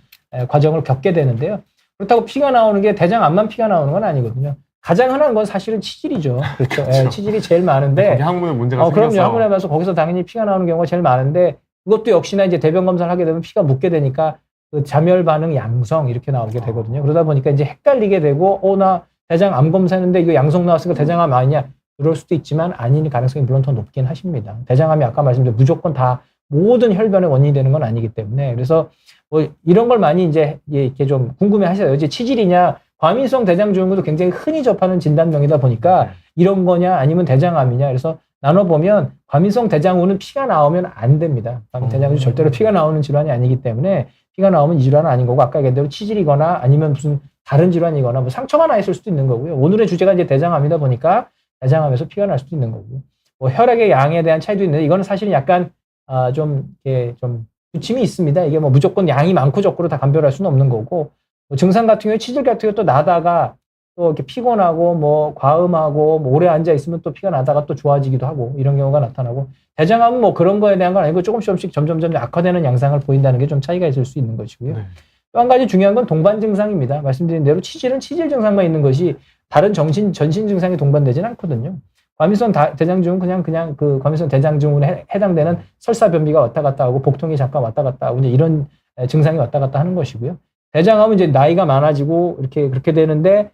과정을 겪게 되는데요. 그렇다고 피가 나오는 게 대장암만 피가 나오는 건 아니거든요. 가장 흔한 건 사실은 치질이죠. 그렇죠. 치질이 제일 많은데. 거기 항문에 문제가 생겨서. 그럼요. 항문에 가서 거기서 당연히 피가 나오는 경우가 제일 많은데 그것도 역시나 이제 대변 검사를 하게 되면 피가 묻게 되니까 그 잠열 반응 양성 이렇게 나오게 되거든요. 그러다 보니까 이제 헷갈리게 되고 나 대장암 검사했는데 이거 양성 나왔으니까 대장암 아니냐 그럴 수도 있지만 아닌 가능성이 물론 더 높긴 하십니다. 대장암이 아까 말씀드린 무조건 다 모든 혈변의 원인이 되는 건 아니기 때문에 그래서 뭐 이런 걸 많이 이제 이렇게 좀 궁금해 하셔요. 이제 치질이냐 과민성 대장증후군도 굉장히 흔히 접하는 진단명이다 보니까 이런 거냐 아니면 대장암이냐 그래서 나눠보면 과민성 대장우는 피가 나오면 안 됩니다. 대장우 절대로 피가 나오는 질환이 아니기 때문에 피가 나오면 이 질환은 아닌 거고 아까 얘기한 대로 치질이거나 아니면 무슨 다른 질환이거나 뭐 상처가 나 있을 수도 있는 거고요. 오늘의 주제가 이제 대장암이다 보니까 대장암에서 피가 날 수도 있는 거고 뭐 혈액의 양에 대한 차이도 있는데 이거는 사실은 약간 좀 부침이 있습니다. 이게 뭐 무조건 양이 많고 적고로 다 감별할 수는 없는 거고 뭐 증상 같은 경우에 치질 같은 경우 또 나다가 또 이렇게 피곤하고 뭐 과음하고 뭐 오래 앉아 있으면 또 피가 나다가 또 좋아지기도 하고 이런 경우가 나타나고 대장암은 뭐 그런 거에 대한 건 아니고 조금씩 점점 악화되는 양상을 보인다는 게 좀 차이가 있을 수 있는 것이고요. 네. 또 한 가지 중요한 건 동반 증상입니다. 말씀드린 대로 치질은 치질 증상만 있는 것이 다른 전신 증상이 동반되지는 않거든요. 과민성 대장증은 그냥 그 과민성 대장증후군에 해당되는 설사 변비가 왔다 갔다 하고 복통이 잠깐 왔다 갔다 하고 이제 이런 증상이 왔다 갔다 하는 것이고요. 대장암은 이제 나이가 많아지고 그렇게 되는데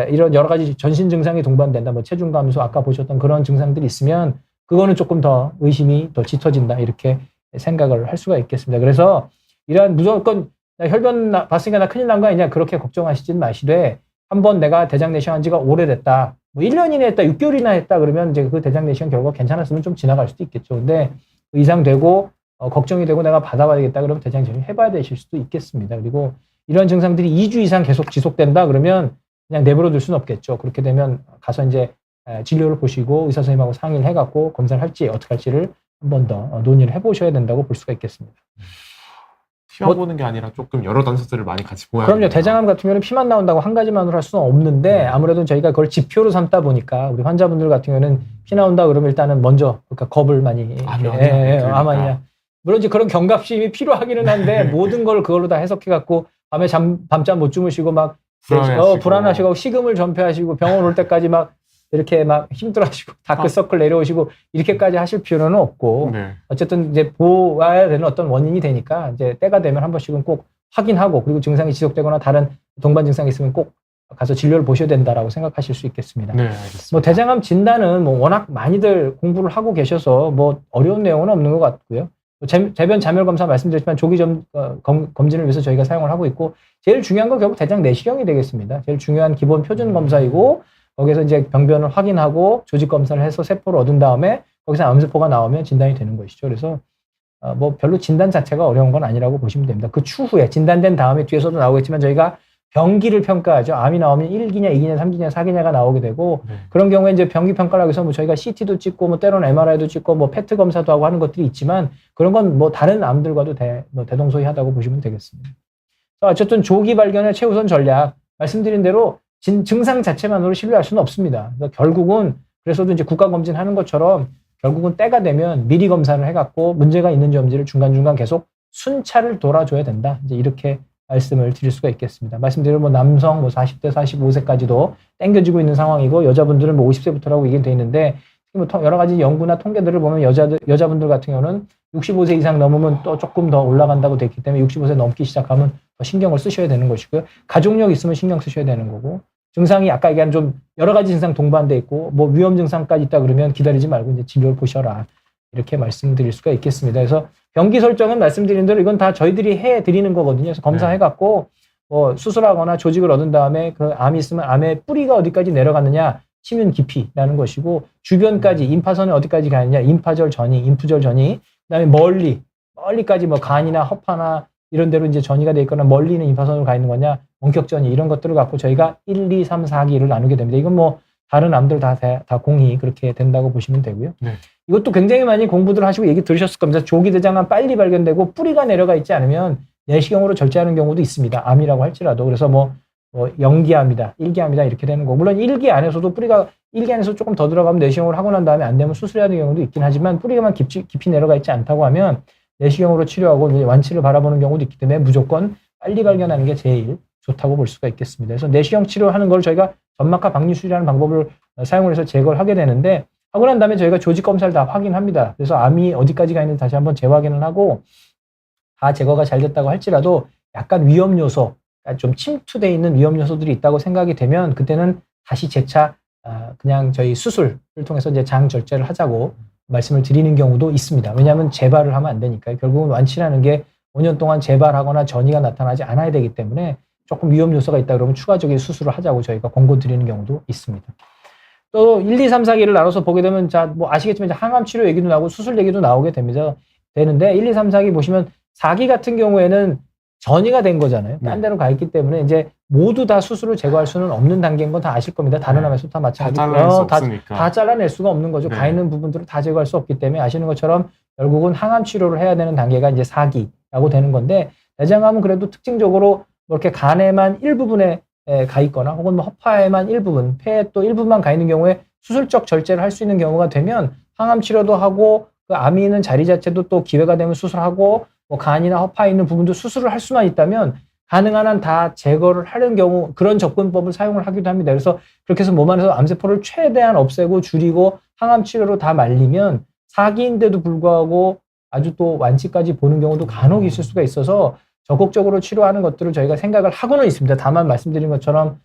이런 여러 가지 전신 증상이 동반된다. 뭐 체중 감소 아까 보셨던 그런 증상들이 있으면 그거는 조금 더 의심이 더 짙어진다. 이렇게 생각을 할 수가 있겠습니다. 그래서 이러한 무조건 혈변 봤으니까 나 큰일 난 거 아니냐 그렇게 걱정하시진 마시되 한번 내가 대장 내시경 한 지가 오래됐다. 뭐 1년이나 했다, 6개월이나 했다 그러면 이제 그 대장 내시경 결과가 괜찮았으면 좀 지나갈 수도 있겠죠. 근데 그 이상 되고 걱정이 되고 내가 받아봐야겠다 그러면 대장 내시경 해봐야 되실 수도 있겠습니다. 그리고 이런 증상들이 2주 이상 계속 지속된다 그러면 그냥 내버려 둘 수는 없겠죠. 그렇게 되면 가서 이제 진료를 보시고 의사 선생님하고 상의를 해갖고 검사를 할지 어떻게 할지를 한 번 더 논의를 해보셔야 된다고 볼 수가 있겠습니다. 피만 보는 게 아니라 조금 여러 단서들을 많이 같이 보아야 그럼요. 대장암 같은 경우는 피만 나온다고 한 가지만으로 할 수는 없는데 아무래도 저희가 그걸 지표로 삼다 보니까 우리 환자분들 같은 경우는 피 나온다 그러면 일단은 먼저 그러니까 겁을 많이 아마니아 물론 이제 그런 경각심이 필요하기는 한데 모든 걸 그걸로 다 해석해갖고 밤에 밤잠 못 주무시고 막 불안하시고 식음을 전폐하시고 병원 올 때까지 막 이렇게 막 힘들어하시고 다크서클 내려오시고 이렇게까지 하실 필요는 없고 어쨌든 이제 보아야 되는 어떤 원인이 되니까 이제 때가 되면 한 번씩은 꼭 확인하고 그리고 증상이 지속되거나 다른 동반 증상이 있으면 꼭 가서 진료를 보셔야 된다라고 생각하실 수 있겠습니다. 네, 알겠습니다. 뭐 대장암 진단은 뭐 워낙 많이들 공부를 하고 계셔서 뭐 어려운 내용은 없는 것 같고요. 대변 자멸 검사 말씀드렸지만 조기 검진을 위해서 저희가 사용을 하고 있고 제일 중요한 건 결국 대장 내시경이 되겠습니다. 제일 중요한 기본 표준 검사이고 거기서 이제 병변을 확인하고 조직 검사를 해서 세포를 얻은 다음에 거기서 암세포가 나오면 진단이 되는 것이죠. 그래서 뭐 별로 진단 자체가 어려운 건 아니라고 보시면 됩니다. 그 추후에 진단된 다음에 뒤에서도 나오겠지만 저희가 병기를 평가하죠. 암이 나오면 1기냐, 2기냐, 3기냐, 4기냐가 나오게 되고 그런 경우에 이제 병기 평가를 하기 위해서 뭐 저희가 CT도 찍고 뭐 때로는 MRI도 찍고 뭐 페트 검사도 하고 하는 것들이 있지만 그런 건 뭐 다른 암들과도 대동소이하다고 보시면 되겠습니다. 어쨌든 조기 발견의 최우선 전략 말씀드린 대로 증상 자체만으로 신뢰할 수는 없습니다. 그래서 결국은 그래서도 이제 국가검진 하는 것처럼 결국은 때가 되면 미리 검사를 해갖고 문제가 있는지 없는지를 중간중간 계속 순찰을 돌아줘야 된다. 이제 이렇게 말씀을 드릴 수가 있겠습니다. 말씀드린 뭐 남성 뭐 40대, 45세까지도 땡겨지고 있는 상황이고 여자분들은 뭐 50세부터라고 얘기는 돼 있는데 뭐 여러 가지 연구나 통계들을 보면 여자분들 같은 경우는 65세 이상 넘으면 또 조금 더 올라간다고 돼 있기 때문에 65세 넘기 시작하면 더 신경을 쓰셔야 되는 것이고요. 가족력 있으면 신경 쓰셔야 되는 거고 증상이 아까 얘기한 좀 여러 가지 증상 동반돼 있고 뭐 위험 증상까지 있다 그러면 기다리지 말고 이제 진료를 보셔라. 이렇게 말씀드릴 수가 있겠습니다. 그래서 병기 설정은 말씀드린 대로 이건 다 저희들이 해드리는 거거든요. 그래서 검사해갖고 뭐 수술하거나 조직을 얻은 다음에 그 암이 있으면 암의 뿌리가 어디까지 내려갔느냐 치면 깊이라는 것이고 주변까지 임파선이 어디까지 가느냐 임파절 전이, 임푸절 전이 그다음에 멀리까지 뭐 간이나 허파나 이런 데로 이제 전이가 돼 있거나 멀리 있는 임파선으로 가 있는 거냐 원격전이 이런 것들을 갖고 저희가 1, 2, 3, 4기를 나누게 됩니다. 이건 뭐 다른 암들 다 공이 그렇게 된다고 보시면 되고요. 이것도 굉장히 많이 공부들 하시고 얘기 들으셨을 겁니다. 조기 대장암 빨리 발견되고 뿌리가 내려가 있지 않으면 내시경으로 절제하는 경우도 있습니다. 암이라고 할지라도. 그래서 뭐 0기암이다, 1기암이다 이렇게 되는 거. 물론 1기 안에서도 뿌리가 1기 안에서 조금 더 들어가면 내시경으로 하고 난 다음에 안 되면 수술해야 하는 경우도 있긴 하지만 뿌리가만 깊이 내려가 있지 않다고 하면 내시경으로 치료하고 완치를 바라보는 경우도 있기 때문에 무조건 빨리 발견하는 게 제일 좋다고 볼 수가 있겠습니다. 그래서 내시경 치료하는 걸 저희가 점막하 박리술이라는 방법을 사용을 해서 제거를 하게 되는데 하고 난 다음에 저희가 조직 검사를 다 확인합니다. 그래서 암이 어디까지가 있는지 다시 한번 재확인을 하고 다 제거가 잘 됐다고 할지라도 약간 위험 요소, 좀 침투되어 있는 위험 요소들이 있다고 생각이 되면 그때는 다시 재차 그냥 저희 수술을 통해서 이제 장 절제를 하자고 말씀을 드리는 경우도 있습니다. 왜냐하면 재발을 하면 안 되니까요. 결국은 완치라는 게 5년 동안 재발하거나 전이가 나타나지 않아야 되기 때문에 조금 위험 요소가 있다 그러면 추가적인 수술을 하자고 저희가 권고 드리는 경우도 있습니다. 또 1, 2, 3, 4기를 나눠서 보게 되면 자, 뭐 아시겠지만 이제 항암 치료 얘기도 나오고 수술 얘기도 나오게 됩니다. 되는데 1, 2, 3, 4기 보시면 4기 같은 경우에는 전이가 된 거잖아요. 딴 데로 가 있기 때문에 이제 모두 다 수술을 제거할 수는 없는 단계인 건 다 아실 겁니다. 다른 암에서 다 다 마찬가지고요. 잘라낼 수 없으니까. 다 잘라낼 수가 없는 거죠. 네. 가 있는 부분들을 다 제거할 수 없기 때문에 아시는 것처럼 결국은 항암 치료를 해야 되는 단계가 이제 4기라고 되는 건데 대장암은 그래도 특징적으로 뭐 이렇게 간에만 일부분에 가 있거나 혹은 뭐 허파에만 일부분, 폐에 또 일부분만 가 있는 경우에 수술적 절제를 할 수 있는 경우가 되면 항암 치료도 하고 그 암이 있는 자리 자체도 또 기회가 되면 수술하고 뭐 간이나 허파에 있는 부분도 수술을 할 수만 있다면 가능한 한 다 제거를 하는 경우 그런 접근법을 사용을 하기도 합니다. 그래서 그렇게 해서 몸 안에서 암세포를 최대한 없애고 줄이고 항암 치료로 다 말리면 4기인데도 불구하고 아주 또 완치까지 보는 경우도 간혹 있을 수가 있어서 적극적으로 치료하는 것들을 저희가 생각을 하고는 있습니다. 다만 말씀드린 것처럼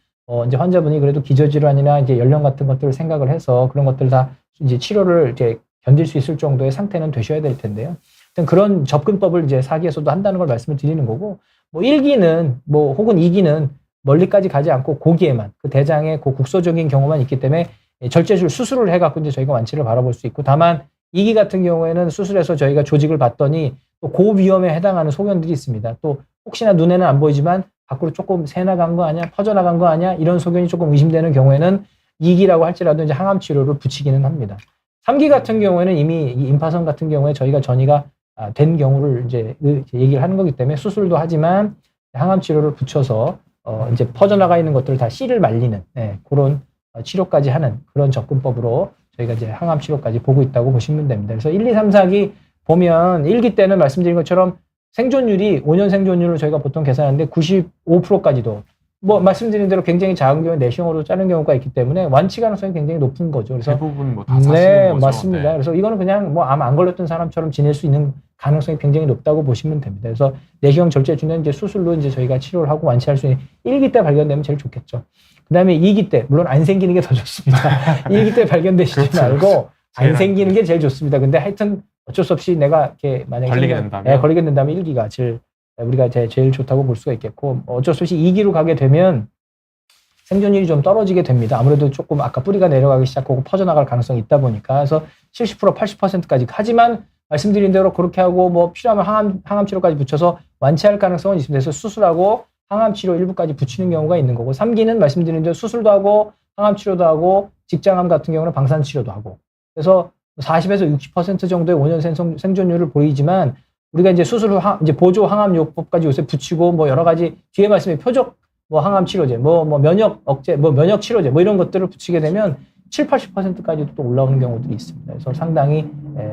이제 환자분이 그래도 기저질환이나 이제 연령 같은 것들을 생각을 해서 그런 것들 다 이제 치료를 이제 견딜 수 있을 정도의 상태는 되셔야 될 텐데요. 하여튼 그런 접근법을 이제 4기에서도 한다는 걸 말씀을 드리는 거고, 뭐 1기는 뭐 혹은 2기는 멀리까지 가지 않고 고기에만 그 대장의 그 국소적인 경우만 있기 때문에 절제술 수술을 해갖고 이제 저희가 완치를 바라볼 수 있고, 다만 2기 같은 경우에는 수술해서 저희가 조직을 봤더니 또 고위험에 해당하는 소견들이 있습니다. 또 혹시나 눈에는 안 보이지만 밖으로 조금 새 나간 거 아니야? 퍼져나간 거 아니야? 이런 소견이 조금 의심되는 경우에는 2기라고 할지라도 이제 항암 치료를 붙이기는 합니다. 3기 같은 경우에는 이미 이 임파선 같은 경우에 저희가 전이가 된 경우를 이제 얘기를 하는 거기 때문에 수술도 하지만 항암 치료를 붙여서 이제 퍼져나가 있는 것들을 다 씨를 말리는 그런 치료까지 하는 그런 접근법으로 저희가 이제 항암 치료까지 보고 있다고 보시면 됩니다. 그래서 1, 2, 3, 4기 보면 1기 때는 말씀드린 것처럼 생존율이 5년 생존율을 저희가 보통 계산하는데 95%까지도 뭐 말씀드린 대로 굉장히 작은 경우에 내시경으로 자른 경우가 있기 때문에 완치 가능성이 굉장히 높은 거죠. 그래서 대부분 뭐 다 사시는 거죠. 맞습니다. 네. 그래서 이거는 그냥 뭐 암 안 걸렸던 사람처럼 지낼 수 있는 가능성이 굉장히 높다고 보시면 됩니다. 그래서 내시경 절제주는 이제 수술로 이제 저희가 치료를 하고 완치할 수 있는 1기 때 발견되면 제일 좋겠죠. 그다음에 2기 때 물론 안 생기는 게 더 좋습니다. 1기 때 발견되시지 그렇죠. 말고 안 제일 생기는 게 제일 좋습니다. 근데 하여튼 어쩔 수 없이 내가 이렇게 만약에 걸리게 된다면? 걸리게 된다면 1기가 우리가 제일 좋다고 볼 수가 있겠고, 어쩔 수 없이 2기로 가게 되면 생존율이 좀 떨어지게 됩니다. 아무래도 조금 아까 뿌리가 내려가기 시작하고 퍼져나갈 가능성이 있다 보니까. 그래서 70%, 80%까지. 하지만 말씀드린 대로 그렇게 하고 뭐 필요하면 항암 치료까지 붙여서 완치할 가능성은 있습니다. 그래서 수술하고 항암 치료 일부까지 붙이는 경우가 있는 거고, 3기는 말씀드린 대로 수술도 하고 항암 치료도 하고 직장암 같은 경우는 방사선 치료도 하고. 그래서 40에서 60% 정도의 5년 생존율을 보이지만 우리가 이제 수술 후 이제 보조 항암요법까지 요새 붙이고 뭐 여러 가지 뒤에 말씀에 표적 뭐 항암 치료제, 뭐 면역 억제, 뭐 면역 치료제, 뭐 이런 것들을 붙이게 되면 7, 80%까지도 또 올라오는 경우들이 있습니다. 그래서 상당히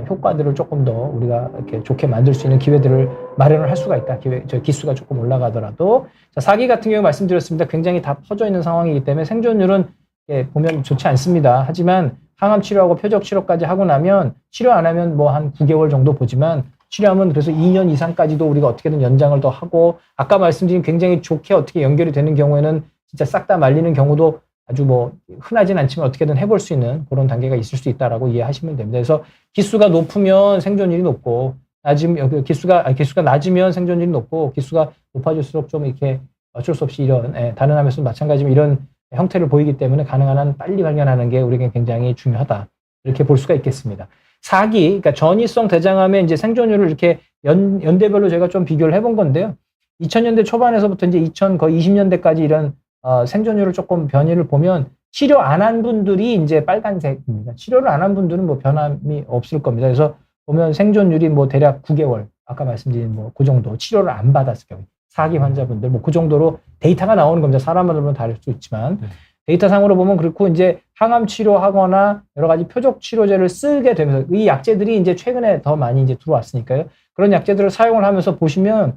효과들을 조금 더 우리가 이렇게 좋게 만들 수 있는 기회들을 마련을 할 수가 있다. 기수가 조금 올라가더라도. 자, 4기 같은 경우 말씀드렸습니다. 굉장히 다 퍼져 있는 상황이기 때문에 생존율은 보면 좋지 않습니다. 하지만 항암 치료하고 표적 치료까지 하고 나면 치료 안 하면 뭐 한 9개월 정도 보지만 치료하면 그래서 2년 이상까지도 우리가 어떻게든 연장을 더 하고, 아까 말씀드린 굉장히 좋게 어떻게 연결이 되는 경우에는 진짜 싹 다 말리는 경우도 아주 뭐 흔하진 않지만 어떻게든 해볼 수 있는 그런 단계가 있을 수 있다라고 이해하시면 됩니다. 그래서 기수가 높으면 생존율이 높고, 기수가 낮으면 생존율이 높고, 기수가 높아질수록 좀 이렇게 어쩔 수 없이 이런 다른 암에서도 마찬가지지만 이런 형태를 보이기 때문에 가능한 한 빨리 발견하는 게 우리에게 굉장히 중요하다. 이렇게 볼 수가 있겠습니다. 4기, 그러니까 전이성 대장암의 이제 생존율을 이렇게 연대별로 저희가 좀 비교를 해본 건데요. 2000년대 초반에서부터 이제 거의 20년대까지 이런 생존율을 조금 변이를 보면 치료 안 한 분들이 이제 빨간색입니다. 치료를 안 한 분들은 뭐 변함이 없을 겁니다. 그래서 보면 생존율이 뭐 대략 9개월, 아까 말씀드린 뭐 그 정도 치료를 안 받았을 경우 4기 환자분들 뭐 그 정도로 데이터가 나오는 겁니다. 사람마다 보면 다를 수 있지만 데이터상으로 보면 그렇고, 이제 항암 치료하거나 여러 가지 표적 치료제를 쓰게 되면서 이 약제들이 이제 최근에 더 많이 이제 들어왔으니까요. 그런 약제들을 사용을 하면서 보시면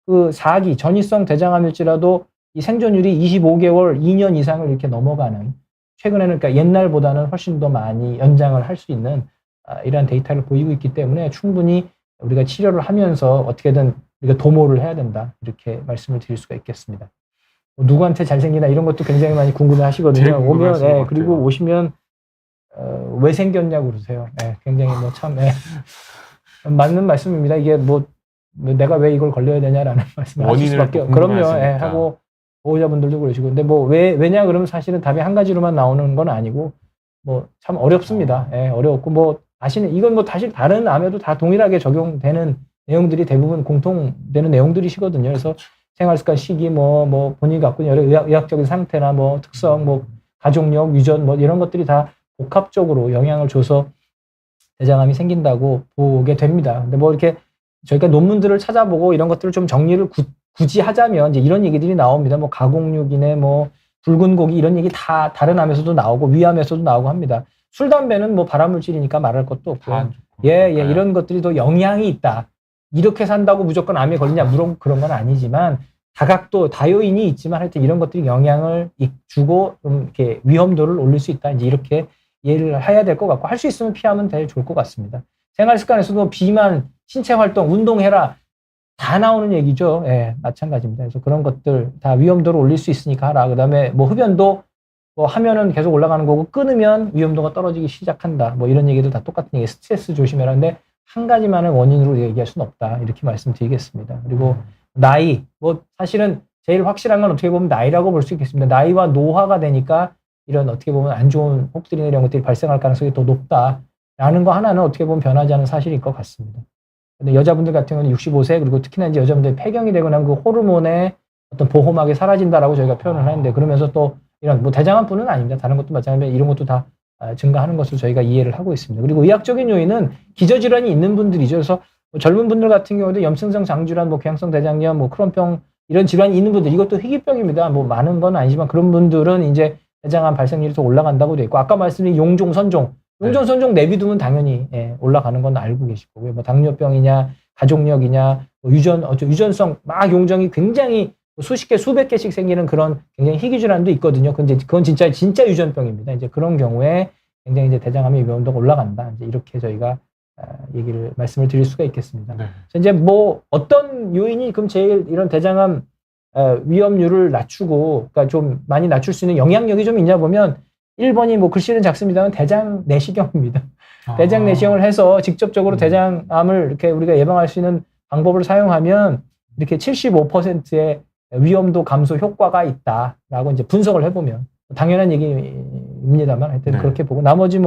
그 4기 전이성 대장암일지라도 이 생존율이 25개월, 2년 이상을 이렇게 넘어가는, 최근에는 그러니까 옛날보다는 훨씬 더 많이 연장을 할 수 있는 이러한 데이터를 보이고 있기 때문에 충분히 우리가 치료를 하면서 어떻게든 우리가 도모를 해야 된다. 이렇게 말씀을 드릴 수가 있겠습니다. 누구한테 잘생기나 이런 것도 굉장히 많이 궁금해 하시거든요. 오면, 그리고 오시면, 왜 생겼냐고 그러세요. 굉장히 뭐 참, 맞는 말씀입니다. 이게 뭐, 내가 왜 이걸 걸려야 되냐라는 말씀을 하실 수밖에 없고. 그럼요. 하고, 보호자분들도 그러시고. 근데 뭐, 왜냐 그러면 사실은 답이 한 가지로만 나오는 건 아니고, 뭐 참 어렵습니다. 예, 어려웠고 뭐 이건 뭐 사실 다른 암에도 다 동일하게 적용되는 내용들이 대부분 공통되는 내용들이시거든요. 그래서 생활습관 시기 뭐 본인이 갖고 있는 여러 의학적인 상태나 뭐 특성 뭐 가족력 유전 뭐 이런 것들이 다 복합적으로 영향을 줘서 대장암이 생긴다고 보게 됩니다. 근데 뭐 이렇게 저희가 논문들을 찾아보고 이런 것들을 좀 정리를 굳이 하자면 이제 이런 얘기들이 나옵니다. 뭐 가공육이네 뭐 붉은 고기 이런 얘기 다 다른 암에서도 나오고 위암에서도 나오고 합니다. 술, 담배는 뭐 발암물질이니까 말할 것도 없고 이런 것들이 더 영향이 있다. 이렇게 산다고 무조건 암에 걸리냐 물론 그런 건 아니지만 다각도 다요인이 있지만 하여튼 이런 것들이 영향을 주고 좀 이렇게 위험도를 올릴 수 있다. 이제 이렇게 이해를 해야 될 것 같고 할 수 있으면 피하면 제일 좋을 것 같습니다. 생활 습관에서도 비만, 신체 활동, 운동해라 다 나오는 얘기죠. 예, 마찬가지입니다. 그래서 그런 것들 다 위험도를 올릴 수 있으니까 하라. 그다음에 뭐 흡연도 뭐 하면은 계속 올라가는 거고 끊으면 위험도가 떨어지기 시작한다. 뭐 이런 얘기도 다 똑같은 얘기. 스트레스 조심해라. 근데 한 가지만을 원인으로 얘기할 수는 없다. 이렇게 말씀드리겠습니다. 그리고 나이, 뭐 사실은 제일 확실한 건 어떻게 보면 나이라고 볼 수 있겠습니다. 나이와 노화가 되니까 이런 어떻게 보면 안 좋은 혹들이나 이런 것들이 발생할 가능성이 더 높다라는 거 하나는 어떻게 보면 변하지 않은 사실일 것 같습니다. 근데 여자분들 같은 경우는 65세 그리고 특히나 이제 여자분들이 폐경이 되고 나면 그 호르몬의 어떤 보호막이 사라진다라고 저희가 표현을 하는데 그러면서 또 이런 뭐 대장암뿐은 아닙니다. 다른 것도 마찬가지로 이런 것도 다 증가하는 것으로 저희가 이해를 하고 있습니다. 그리고 의학적인 요인은 기저질환이 있는 분들이죠. 그래서 뭐 젊은 분들 같은 경우도 염증성 장질환, 뭐 궤양성 대장염, 뭐 크론병 이런 질환이 있는 분들 이것도 희귀병입니다. 뭐 많은 건 아니지만 그런 분들은 이제 대장암 발생률이 더 올라간다고 돼 있고 아까 말씀드린 용종, 선종 내비두면 당연히 올라가는 건 알고 계실 거고요. 뭐 당뇨병이냐, 가족력이냐, 뭐 유전성 막 용종이 굉장히 수십 개, 수백 개씩 생기는 그런 굉장히 희귀 질환도 있거든요. 그건 진짜 유전병입니다. 이제 그런 경우에 굉장히 이제 대장암의 위험도가 올라간다. 이제 이렇게 저희가 말씀을 드릴 수가 있겠습니다. 네. 그래서 이제 뭐 어떤 요인이 그럼 제일 이런 대장암 위험률을 낮추고, 그러니까 좀 많이 낮출 수 있는 영향력이 좀 있냐 보면 1번이 뭐 글씨는 작습니다만 대장 내시경입니다. 대장 내시경을 해서 직접적으로 대장암을 이렇게 우리가 예방할 수 있는 방법을 사용하면 이렇게 75%의 위험도 감소 효과가 있다라고 이제 분석을 해보면 당연한 얘기입니다만 하여튼 네. 그렇게 보고 나머지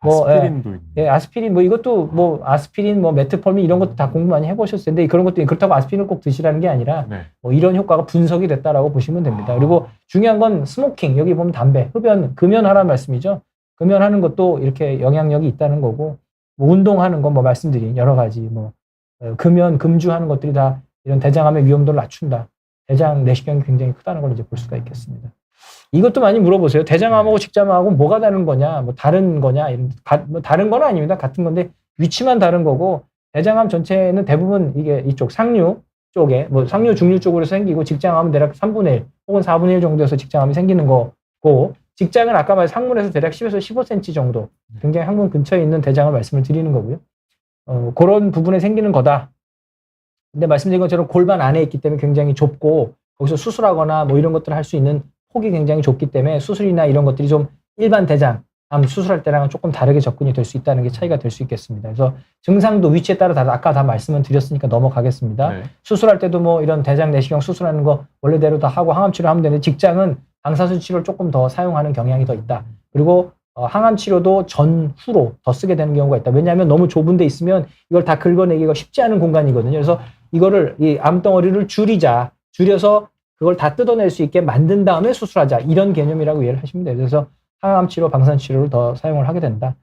아스피린도 있네. 아스피린 이것도 뭐 아스피린 메트폴민 이런 것도 다 공부 많이 해보셨을 텐데 그런 것도 그렇다고 아스피린을 꼭 드시라는 게 아니라 네. 뭐 이런 효과가 분석이 됐다라고 보시면 됩니다. 그리고 중요한 건 스모킹 여기 보면 담배, 흡연, 금연하라는 말씀이죠. 금연하는 것도 이렇게 영향력이 있다는 거고 뭐 운동하는 건 뭐 말씀드린 여러 가지 뭐 금연, 금주하는 것들이 다 이런 대장암의 위험도를 낮춘다. 대장 내시경이 굉장히 크다는 걸 이제 볼 수가 있겠습니다. 이것도 많이 물어보세요. 대장암하고 직장암하고 뭐가 다른 거냐, 뭐 다른 거냐, 뭐 다른 건 아닙니다. 같은 건데 위치만 다른 거고 대장암 전체는 대부분 이게 이쪽 상류 쪽에 뭐 상류 중류 쪽으로 생기고 직장암은 대략 3분의 1 혹은 4분의 1 정도에서 직장암이 생기는 거고 직장은 아까 말한 항문에서 대략 10에서 15cm 정도 굉장히 항문 근처에 있는 대장을 말씀을 드리는 거고요. 그런 부분에 생기는 거다. 근데 말씀드린 것처럼 골반 안에 있기 때문에 굉장히 좁고 거기서 수술하거나 뭐 이런 것들을 할 수 있는 폭이 굉장히 좁기 때문에 수술이나 이런 것들이 좀 일반 대장암 수술할 때랑은 조금 다르게 접근이 될 수 있다는 게 차이가 될 수 있겠습니다. 그래서 증상도 위치에 따라 다르다. 아까 다 말씀을 드렸으니까 넘어가겠습니다. 네. 수술할 때도 뭐 이런 대장 내시경 수술하는 거 원래대로 다 하고 항암 치료하면 되는데 직장은 방사선 치료를 조금 더 사용하는 경향이 더 있다. 그리고 항암 치료도 전후로 더 쓰게 되는 경우가 있다. 왜냐하면 너무 좁은 데 있으면 이걸 다 긁어내기가 쉽지 않은 공간이거든요. 그래서 이거를 이 암덩어리를 줄여서 그걸 다 뜯어낼 수 있게 만든 다음에 수술하자. 이런 개념이라고 이해를 하시면 돼요. 그래서 항암 치료, 방사선 치료를 더 사용을 하게 된다.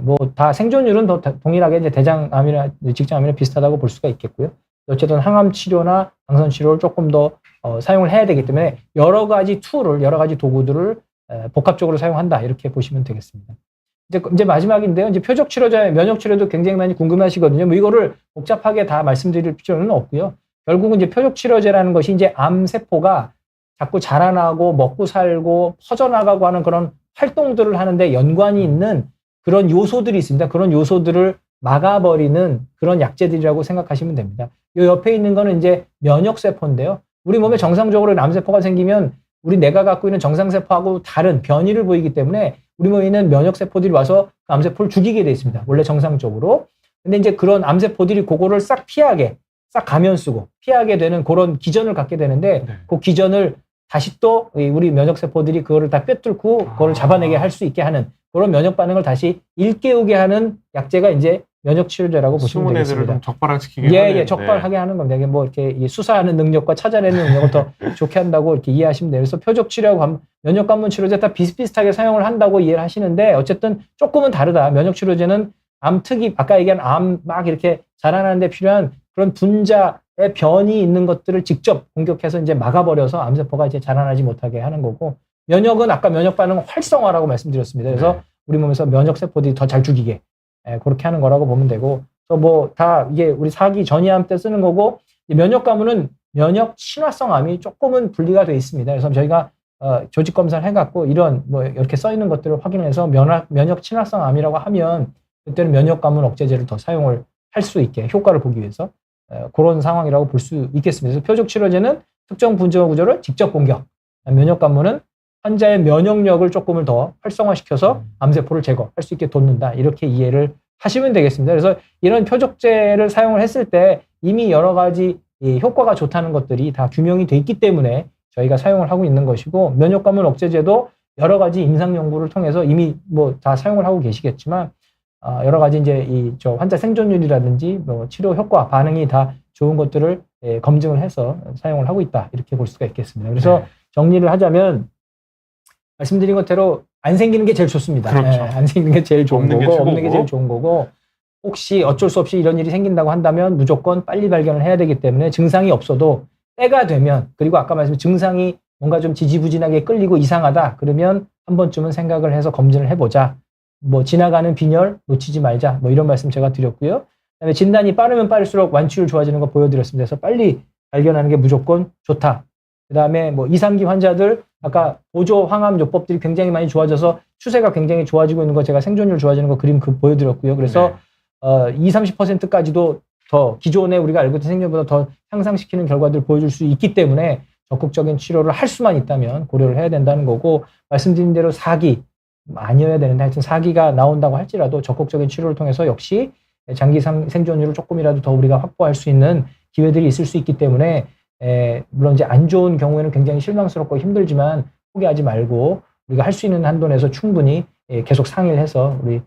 뭐 다 생존율은 더 동일하게 이제 대장암이나 직장암이나 비슷하다고 볼 수가 있겠고요. 어쨌든 항암 치료나 방사선 치료를 조금 더 사용을 해야 되기 때문에 여러 가지 도구들을 복합적으로 사용한다. 이렇게 보시면 되겠습니다. 이제 마지막인데요. 이제 표적 치료자의 면역 치료도 굉장히 많이 궁금하시거든요. 뭐 이거를 복잡하게 다 말씀드릴 필요는 없고요. 결국은 이제 표적 치료제라는 것이 이제 암 세포가 자꾸 자라나고 먹고 살고 퍼져나가고 하는 그런 활동들을 하는데 연관이 있는 그런 요소들이 있습니다. 그런 요소들을 막아버리는 그런 약제들이라고 생각하시면 됩니다. 이 옆에 있는 거는 이제 면역 세포인데요. 우리 몸에 정상적으로 암 세포가 생기면 우리 내가 갖고 있는 정상 세포하고 다른 변이를 보이기 때문에 우리 몸에 있는 면역 세포들이 와서 암 세포를 죽이게 돼 있습니다. 원래 정상적으로. 근데 이제 그런 암 세포들이 그거를 싹 가면 쓰고 피하게 되는 그런 기전을 갖게 되는데 그 기전을 다시 또 우리 면역 세포들이 그거를 다 꿰뚫고 그거를 잡아내게 할 수 있게 하는 그런 면역 반응을 다시 일깨우게 하는 약제가 이제 면역 치료제라고 보시면 숨은 애들을 되겠습니다. 좀 적발시키게 예, 하는, 예, 적발하게 하는 겁니다. 이게 뭐 이렇게 이 수사하는 능력과 찾아내는 능력을 더 좋게 한다고 이렇게 이해하시면 돼요. 그래서 표적 치료하고 면역 관문 치료제 다 비슷비슷하게 사용을 한다고 이해를 하시는데 어쨌든 조금은 다르다. 면역 치료제는 암 특이 아까 얘기한 암 막 이렇게 자라나는 데 필요한 그런 분자의 변이 있는 것들을 직접 공격해서 이제 막아버려서 암세포가 이제 자라나지 못하게 하는 거고 면역은 아까 면역 반응 활성화라고 말씀드렸습니다. 그래서 네. 우리 몸에서 면역 세포들이 더 잘 죽이게 그렇게 하는 거라고 보면 되고 그래서 뭐 다 이게 우리 사기 전이암 때 쓰는 거고 면역 가문은 면역 친화성 암이 조금은 분리가 돼 있습니다. 그래서 저희가 조직 검사를 해갖고 이런 뭐 이렇게 써 있는 것들을 확인해서 면역 친화성 암이라고 하면 그때는 면역 가문 억제제를 더 사용을 할 수 있게 효과를 보기 위해서 그런 상황이라고 볼 수 있겠습니다. 그래서 표적 치료제는 특정 분자 구조를 직접 공격, 면역 가문은 환자의 면역력을 조금을 더 활성화시켜서 암세포를 제거할 수 있게 돕는다. 이렇게 이해를 하시면 되겠습니다. 그래서 이런 표적제를 사용을 했을 때 이미 여러 가지 효과가 좋다는 것들이 다 규명이 돼 있기 때문에 저희가 사용을 하고 있는 것이고 면역 가문 억제제도 여러 가지 임상 연구를 통해서 이미 뭐 다 사용을 하고 계시겠지만 여러 가지 이제 저 환자 생존율이라든지 뭐 치료 효과 반응이 다 좋은 것들을 검증을 해서 사용을 하고 있다. 이렇게 볼 수가 있겠습니다. 그래서 네. 정리를 하자면 말씀드린 것대로 안 생기는 게 제일 좋습니다. 그렇죠. 안 생기는 게 제일 좋은 없는 게 거고, 최고고. 없는 게 제일 좋은 거고, 혹시 어쩔 수 없이 이런 일이 생긴다고 한다면 무조건 빨리 발견을 해야 되기 때문에 증상이 없어도 때가 되면, 그리고 아까 말씀드린 증상이 뭔가 좀 지지부진하게 끌리고 이상하다, 그러면 한 번쯤은 생각을 해서 검진을 해보자. 뭐 지나가는 빈혈 놓치지 말자. 뭐 이런 말씀 제가 드렸고요. 그다음에 진단이 빠르면 빠를수록 완치율 좋아지는 거 보여드렸습니다. 그래서 빨리 발견하는 게 무조건 좋다. 그다음에 뭐 2, 3기 환자들 아까 보조 항암 요법들이 굉장히 많이 좋아져서 추세가 굉장히 좋아지고 있는 거 제가 생존율 좋아지는 거 그림 보여드렸고요. 그래서 20, 30%까지도 더 기존에 우리가 알고 있던 생존보다 더 향상시키는 결과들을 보여줄 수 있기 때문에 적극적인 치료를 할 수만 있다면 고려를 해야 된다는 거고 말씀드린 대로 4기 아니어야 되는데 하여튼 4기가 나온다고 할지라도 적극적인 치료를 통해서 역시 장기 생존율을 조금이라도 더 우리가 확보할 수 있는 기회들이 있을 수 있기 때문에 물론 이제 안 좋은 경우에는 굉장히 실망스럽고 힘들지만 포기하지 말고 우리가 할 수 있는 한도 내에서 충분히 계속 상의를 해서 우리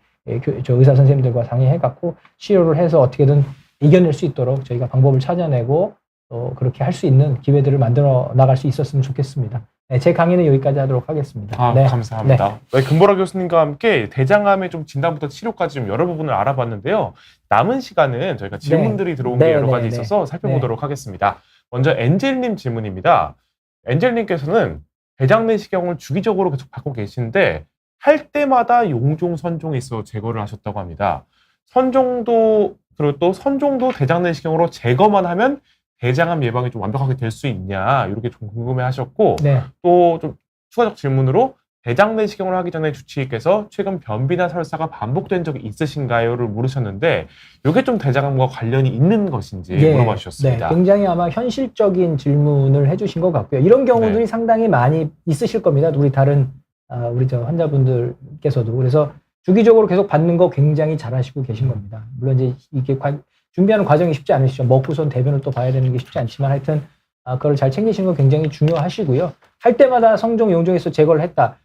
저 의사 선생님들과 상의해갖고 치료를 해서 어떻게든 이겨낼 수 있도록 저희가 방법을 찾아내고 또 그렇게 할 수 있는 기회들을 만들어 나갈 수 있었으면 좋겠습니다. 제 강의는 여기까지 하도록 하겠습니다. 네. 감사합니다. 네. 금보라 교수님과 함께 대장암의 좀 진단부터 치료까지 좀 여러 부분을 알아봤는데요. 남은 시간은 저희가 질문들이 들어온 게 여러 가지 있어서 살펴보도록 하겠습니다. 먼저 엔젤님 질문입니다. 엔젤님께서는 대장 내시경을 주기적으로 계속 받고 계신데 할 때마다 용종, 선종이 있어 제거를 하셨다고 합니다. 선종도 그리고 또 선종도 대장 내시경으로 제거만 하면 대장암 예방이 좀 완벽하게 될 수 있냐 이렇게 좀 궁금해하셨고 또 좀 추가적 질문으로 대장 내시경을 하기 전에 주치의께서 최근 변비나 설사가 반복된 적이 있으신가요?를 물으셨는데 이게 좀 대장암과 관련이 있는 것인지 물어봐 주셨습니다. 굉장히 아마 현실적인 질문을 해주신 것 같고요. 이런 경우들이 상당히 많이 있으실 겁니다. 우리 다른 우리 저 환자분들께서도 그래서 주기적으로 계속 받는 거 굉장히 잘하시고 계신 겁니다. 물론 이제 이게 준비하는 과정이 쉽지 않으시죠. 먹고선 대변을 또 봐야 되는 게 쉽지 않지만 하여튼 그걸 잘 챙기시는 거 굉장히 중요하시고요. 할 때마다 성종, 용종에서 제거를 했다.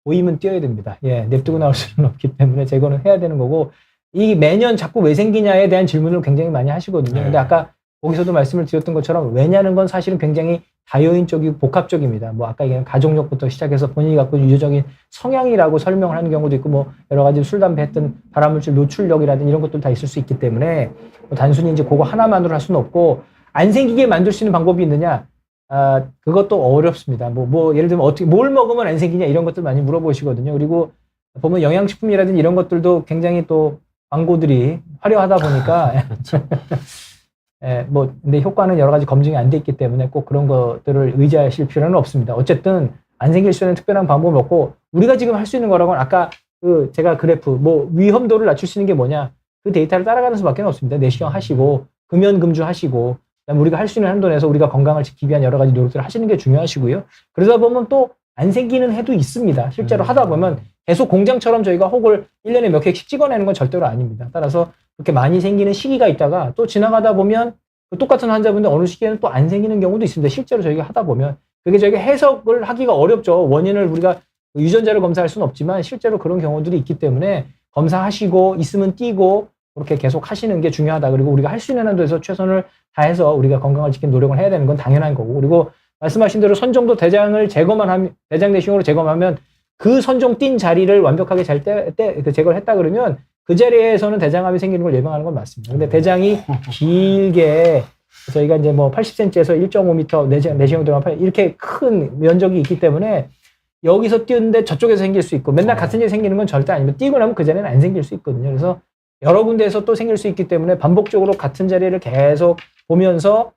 보이면 뛰어야 됩니다. 냅두고 나올 수는 없기 때문에 제거는 해야 되는 거고 이 매년 자꾸 왜 생기냐에 대한 질문을 굉장히 많이 하시거든요. 근데 아까 거기서도 말씀을 드렸던 것처럼 왜냐는 건 사실은 굉장히 다요인적이고 복합적입니다. 뭐 아까 얘기한 가족력부터 시작해서 본인이 갖고 있는 유전적인 성향이라고 설명을 하는 경우도 있고 뭐 여러 가지 술, 담배 했던 발암물질 노출력이라든지 이런 것들 다 있을 수 있기 때문에 뭐 단순히 이제 그거 하나만으로 할 수는 없고 안 생기게 만들 수 있는 방법이 있느냐? 그것도 어렵습니다. 뭐 예를 들면 어떻게 뭘 먹으면 안 생기냐 이런 것들 많이 물어보시거든요. 그리고 보면 영양식품이라든지 이런 것들도 굉장히 또 광고들이 화려하다 보니까 근데 효과는 여러 가지 검증이 안 돼 있기 때문에 꼭 그런 것들을 의지하실 필요는 없습니다. 어쨌든 안 생길 수 있는 특별한 방법은 없고 우리가 지금 할 수 있는 거라고는 아까 제가 그래프 위험도를 낮출 수 있는 게 뭐냐 그 데이터를 따라가는 수밖에 없습니다. 내시경 하시고 금연금주 하시고 그다음에 우리가 할 수 있는 한도 내에서 우리가 건강을 지키기 위한 여러 가지 노력들을 하시는 게 중요하시고요. 그러다 보면 또 안 생기는 해도 있습니다. 실제로 하다 보면 계속 공장처럼 저희가 혹을 1년에 몇 개씩 찍어내는 건 절대로 아닙니다. 따라서 그렇게 많이 생기는 시기가 있다가 또 지나가다 보면 똑같은 환자분들 어느 시기에는 또 안 생기는 경우도 있습니다. 실제로 저희가 하다 보면 그게 저희가 해석을 하기가 어렵죠. 원인을 우리가 유전자를 검사할 수는 없지만 실제로 그런 경우들이 있기 때문에 검사하시고 있으면 띄고 그렇게 계속 하시는 게 중요하다. 그리고 우리가 할 수 있는 한도에서 최선을 다해서 우리가 건강을 지키는 노력을 해야 되는 건 당연한 거고. 그리고 말씀하신 대로 선종도 대장을 제거만 하면, 대장 내시경으로 제거하면 그 선종 띈 자리를 완벽하게 잘 제거를 했다 그러면 그 자리에서는 대장암이 생기는 걸 예방하는 건 맞습니다. 근데 대장이 길게 저희가 이제 뭐 80cm에서 1.5m 내시경 들어가면 이렇게 큰 면적이 있기 때문에 여기서 띄었는데 저쪽에서 생길 수 있고 맨날 같은 데 생기는 건 절대 아닙니다. 띄고 나면 그 자리는 안 생길 수 있거든요. 그래서 여러 군데에서 또 생길 수 있기 때문에 반복적으로 같은 자리를 계속 보면서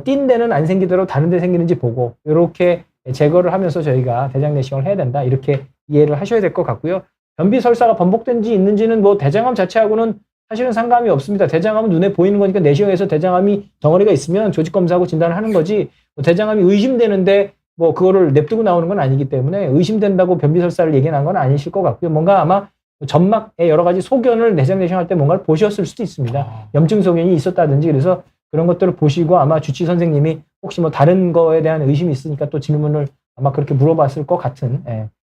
띈 데는 안 생기도록 다른 데 생기는지 보고 이렇게 제거를 하면서 저희가 대장 내시경을 해야 된다. 이렇게 이해를 하셔야 될 것 같고요. 변비 설사가 반복된지 있는지는 뭐 대장암 자체하고는 사실은 상관이 없습니다. 대장암은 눈에 보이는 거니까 내시경에서 대장암이 덩어리가 있으면 조직 검사하고 진단을 하는 거지 뭐 대장암이 의심되는데 뭐 그거를 냅두고 나오는 건 아니기 때문에 의심된다고 변비 설사를 얘기한 건 아니실 것 같고요. 뭔가 아마 점막에 여러 가지 소견을 대장 내시경할 때 뭔가를 보셨을 수도 있습니다. 염증 소견이 있었다든지 그래서 그런 것들을 보시고 아마 주치 선생님이 혹시 뭐 다른 거에 대한 의심이 있으니까 또 질문을 아마 그렇게 물어봤을 것 같은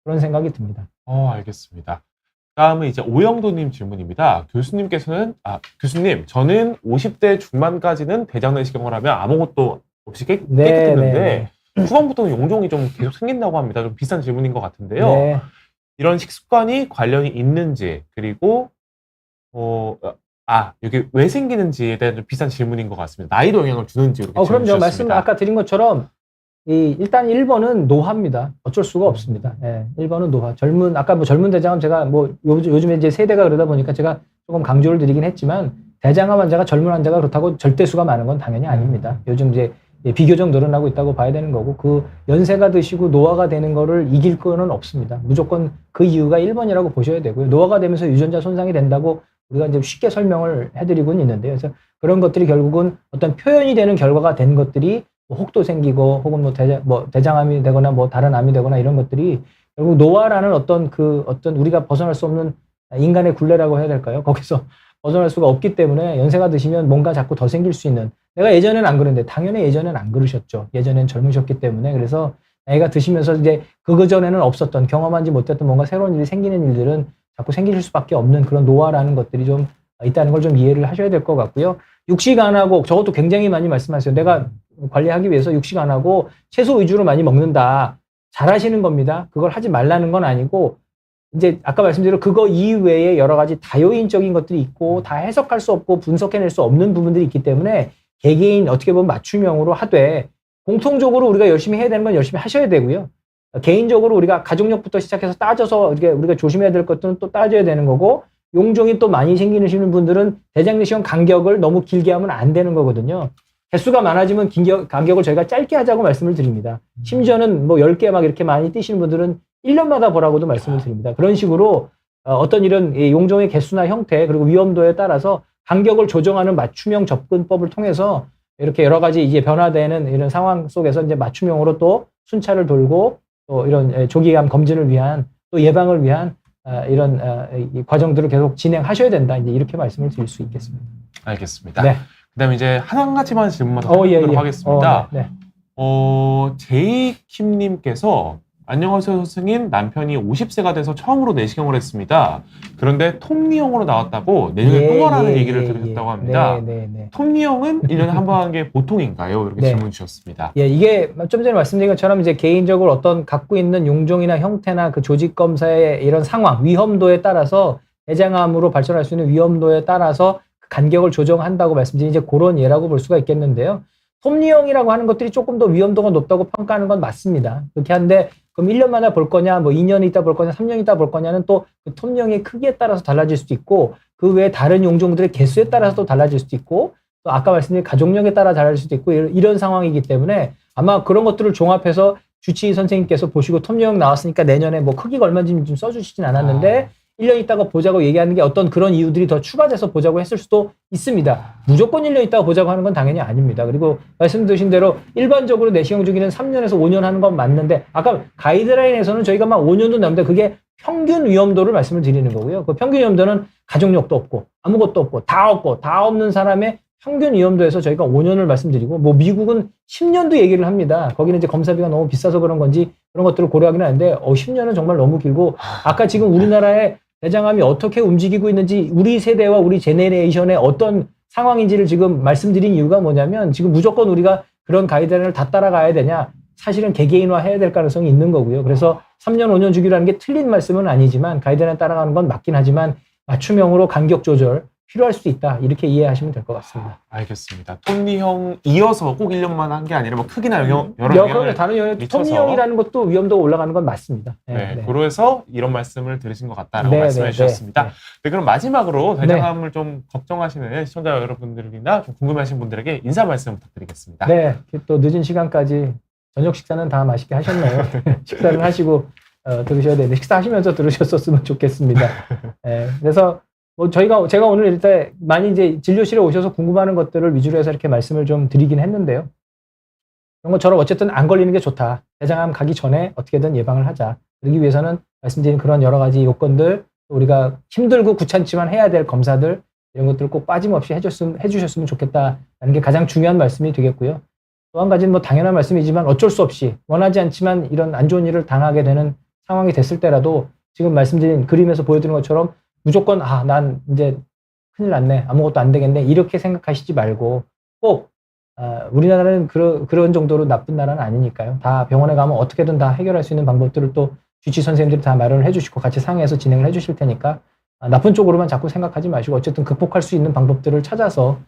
그런 생각이 듭니다. 알겠습니다. 다음은 이제 오영도님 질문입니다. 교수님, 저는 50대 중반까지는 대장 내시경을 하면 아무것도 없이 깨끗했는데 후반부터는 용종이 좀 계속 생긴다고 합니다. 좀 비싼 질문인 것 같은데요. 네. 이런 식습관이 관련이 있는지 그리고 이게 왜 생기는지에 대한 좀 비싼 질문인 것 같습니다. 나이도 영향을 주는지 이렇게 그럼요. 주셨습니다. 말씀 아까 드린 것처럼 일단 1번은 노화입니다. 어쩔 수가 없습니다. 1번은 노화. 아까 뭐 젊은 대장암 제가 뭐 요즘에 이제 세대가 그러다 보니까 제가 조금 강조를 드리긴 했지만 대장암 환자가 젊은 환자가 그렇다고 절대수가 많은 건 당연히 아닙니다. 요즘 이제 비교적 늘어나고 있다고 봐야 되는 거고 그 연세가 드시고 노화가 되는 거를 이길 거는 없습니다. 무조건 그 이유가 1번이라고 보셔야 되고요. 노화가 되면서 유전자 손상이 된다고 우리가 이제 쉽게 설명을 해드리고는 있는데요. 그래서 그런 것들이 결국은 어떤 표현이 되는 결과가 된 것들이 뭐 혹도 생기고 혹은 뭐 대장암이 되거나 뭐 다른 암이 되거나 이런 것들이 결국 노화라는 어떤 우리가 벗어날 수 없는 인간의 굴레라고 해야 될까요? 거기서 벗어날 수가 없기 때문에 연세가 드시면 뭔가 자꾸 더 생길 수 있는 내가 예전엔 안 그랬는데 당연히 예전엔 안 그러셨죠. 예전엔 젊으셨기 때문에 그래서 나이가 드시면서 이제 그전에는 없었던 경험하지 못했던 뭔가 새로운 일이 생기는 일들은 자꾸 생길 수밖에 없는 그런 노화라는 것들이 좀 있다는 걸 좀 이해를 하셔야 될 것 같고요. 육식 안 하고 저것도 굉장히 많이 말씀하세요. 내가 관리하기 위해서 육식 안 하고 채소 위주로 많이 먹는다. 잘하시는 겁니다. 그걸 하지 말라는 건 아니고 이제 아까 말씀드린 그거 이외에 여러 가지 다요인적인 것들이 있고 다 해석할 수 없고 분석해낼 수 없는 부분들이 있기 때문에 개개인 어떻게 보면 맞춤형으로 하되 공통적으로 우리가 열심히 해야 되는 건 열심히 하셔야 되고요. 개인적으로 우리가 가족력부터 시작해서 따져서 우리가 조심해야 될 것들은 또 따져야 되는 거고 용종이 또 많이 생기시는 분들은 대장 내시경 간격을 너무 길게 하면 안 되는 거거든요. 개수가 많아지면 간격을 저희가 짧게 하자고 말씀을 드립니다. 심지어는 뭐 10개 막 이렇게 많이 뛰시는 분들은 1년마다 보라고도 말씀을 드립니다. 그런 식으로 어떤 이런 용종의 개수나 형태 그리고 위험도에 따라서 간격을 조정하는 맞춤형 접근법을 통해서 이렇게 여러 가지 이제 변화되는 이런 상황 속에서 이제 맞춤형으로 또 순찰을 돌고 또 이런 조기암 검진을 위한 또 예방을 위한 이런 이 과정들을 계속 진행하셔야 된다. 이제 이렇게 말씀을 드릴 수 있겠습니다. 알겠습니다. 네. 그다음에 이제 한 가지만 질문만 더 드리도록 하겠습니다. 네. 제이킴님께서 안녕하세요 선생님, 남편이 50세가 돼서 처음으로 내시경을 했습니다. 그런데 톱니형으로 나왔다고 내년에 또 하라는 얘기를 들으셨다고 합니다. 톱니형은 1년에 한 번 하는 게 보통인가요? 이렇게 질문 주셨습니다. 이게 좀 전에 말씀드린 것처럼 이제 개인적으로 어떤 갖고 있는 용종이나 형태나 그 조직 검사의 이런 상황, 위험도에 따라서 대장암으로 발전할 수 있는 위험도에 따라서 간격을 조정한다고 말씀드린 이제 그런 예라고 볼 수가 있겠는데요. 톱니형이라고 하는 것들이 조금 더 위험도가 높다고 평가하는 건 맞습니다. 그렇게 한데 그럼 1년마다 볼 거냐, 뭐 2년 있다 볼 거냐, 3년 있다 볼 거냐는 또 그 톱니형의 크기에 따라서 달라질 수도 있고 그 외에 다른 용종들의 개수에 따라서도 달라질 수도 있고 또 아까 말씀드린 가족력에 따라 달라질 수도 있고 이런 상황이기 때문에 아마 그런 것들을 종합해서 주치의 선생님께서 보시고 톱니형 나왔으니까 내년에 뭐 크기가 얼마인지 좀 써주시진 않았는데 1년 있다가 보자고 얘기하는 게 어떤 그런 이유들이 더 추가돼서 보자고 했을 수도 있습니다. 무조건 1년 있다가 보자고 하는 건 당연히 아닙니다. 그리고 말씀드린 대로 일반적으로 내시경 주기는 3년에서 5년 하는 건 맞는데 아까 가이드라인에서는 저희가 막 5년도 남는데 그게 평균 위험도를 말씀을 드리는 거고요. 그 평균 위험도는 가족력도 없고 아무것도 없고 다 없는 사람의 평균 위험도에서 저희가 5년을 말씀드리고, 뭐 미국은 10년도 얘기를 합니다. 거기는 이제 검사비가 너무 비싸서 그런 건지 그런 것들을 고려하긴 하는데, 10년은 정말 너무 길고, 아까 지금 우리나라의 대장암이 어떻게 움직이고 있는지, 우리 세대와 우리 제네레이션의 어떤 상황인지를 지금 말씀드린 이유가 뭐냐면, 지금 무조건 우리가 그런 가이드라인을 다 따라가야 되냐? 사실은 개개인화 해야 될 가능성이 있는 거고요. 그래서 3년, 5년 주기라는 게 틀린 말씀은 아니지만, 가이드라인 따라가는 건 맞긴 하지만, 맞춤형으로 간격 조절 필요할 수 있다. 이렇게 이해하시면 될 것 같습니다. 알겠습니다. 톱니형 이어서 꼭 1년만 한 게 아니라 뭐 크기나 여러 그러면 영향을 다른 영역, 미쳐서. 톱니형이라는 것도 위험도가 올라가는 건 맞습니다. 네, 그래서 이런 말씀을 들으신 것 같다라고 네, 말씀해 네, 주셨습니다. 네. 네, 그럼 마지막으로 대장암을 좀 걱정하시는 시청자 여러분들이나 좀 궁금하신 분들에게 인사 말씀 부탁드리겠습니다. 네, 또 늦은 시간까지 저녁 식사는 다 맛있게 하셨네요. 식사를 하시고 들으셔야 되는데 식사하시면서 들으셨었으면 좋겠습니다. 네, 그래서 뭐 제가 오늘 일단 많이 이제 진료실에 오셔서 궁금해하는 것들을 위주로 해서 이렇게 말씀을 좀 드리긴 했는데요. 그런 것처럼 어쨌든 안 걸리는 게 좋다. 대장암 가기 전에 어떻게든 예방을 하자. 그러기 위해서는 말씀드린 그런 여러 가지 요건들, 우리가 힘들고 귀찮지만 해야 될 검사들, 이런 것들을 꼭 빠짐없이 해주셨으면 좋겠다라는 게 가장 중요한 말씀이 되겠고요. 또 한 가지는 뭐 당연한 말씀이지만 어쩔 수 없이 원하지 않지만 이런 안 좋은 일을 당하게 되는 상황이 됐을 때라도 지금 말씀드린 그림에서 보여드린 것처럼 무조건 난 이제 큰일 났네, 아무것도 안 되겠네, 이렇게 생각하시지 말고 꼭 우리나라는 그런 정도로 나쁜 나라는 아니니까요. 다 병원에 가면 어떻게든 다 해결할 수 있는 방법들을 또 주치 선생님들이 다 마련을 해주시고 같이 상의해서 진행을 해주실 테니까 나쁜 쪽으로만 자꾸 생각하지 마시고 어쨌든 극복할 수 있는 방법들을 찾아서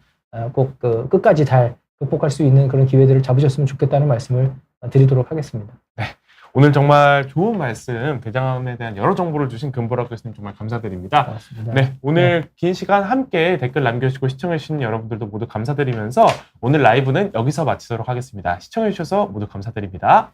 꼭 끝까지 잘 극복할 수 있는 그런 기회들을 잡으셨으면 좋겠다는 말씀을 드리도록 하겠습니다. 네. 오늘 정말 좋은 말씀, 대장암에 대한 여러 정보를 주신 금보라 교수님 정말 감사드립니다. 고맙습니다. 네, 오늘 긴 시간 함께 댓글 남겨주시고 시청해주신 여러분들도 모두 감사드리면서 오늘 라이브는 여기서 마치도록 하겠습니다. 시청해주셔서 모두 감사드립니다.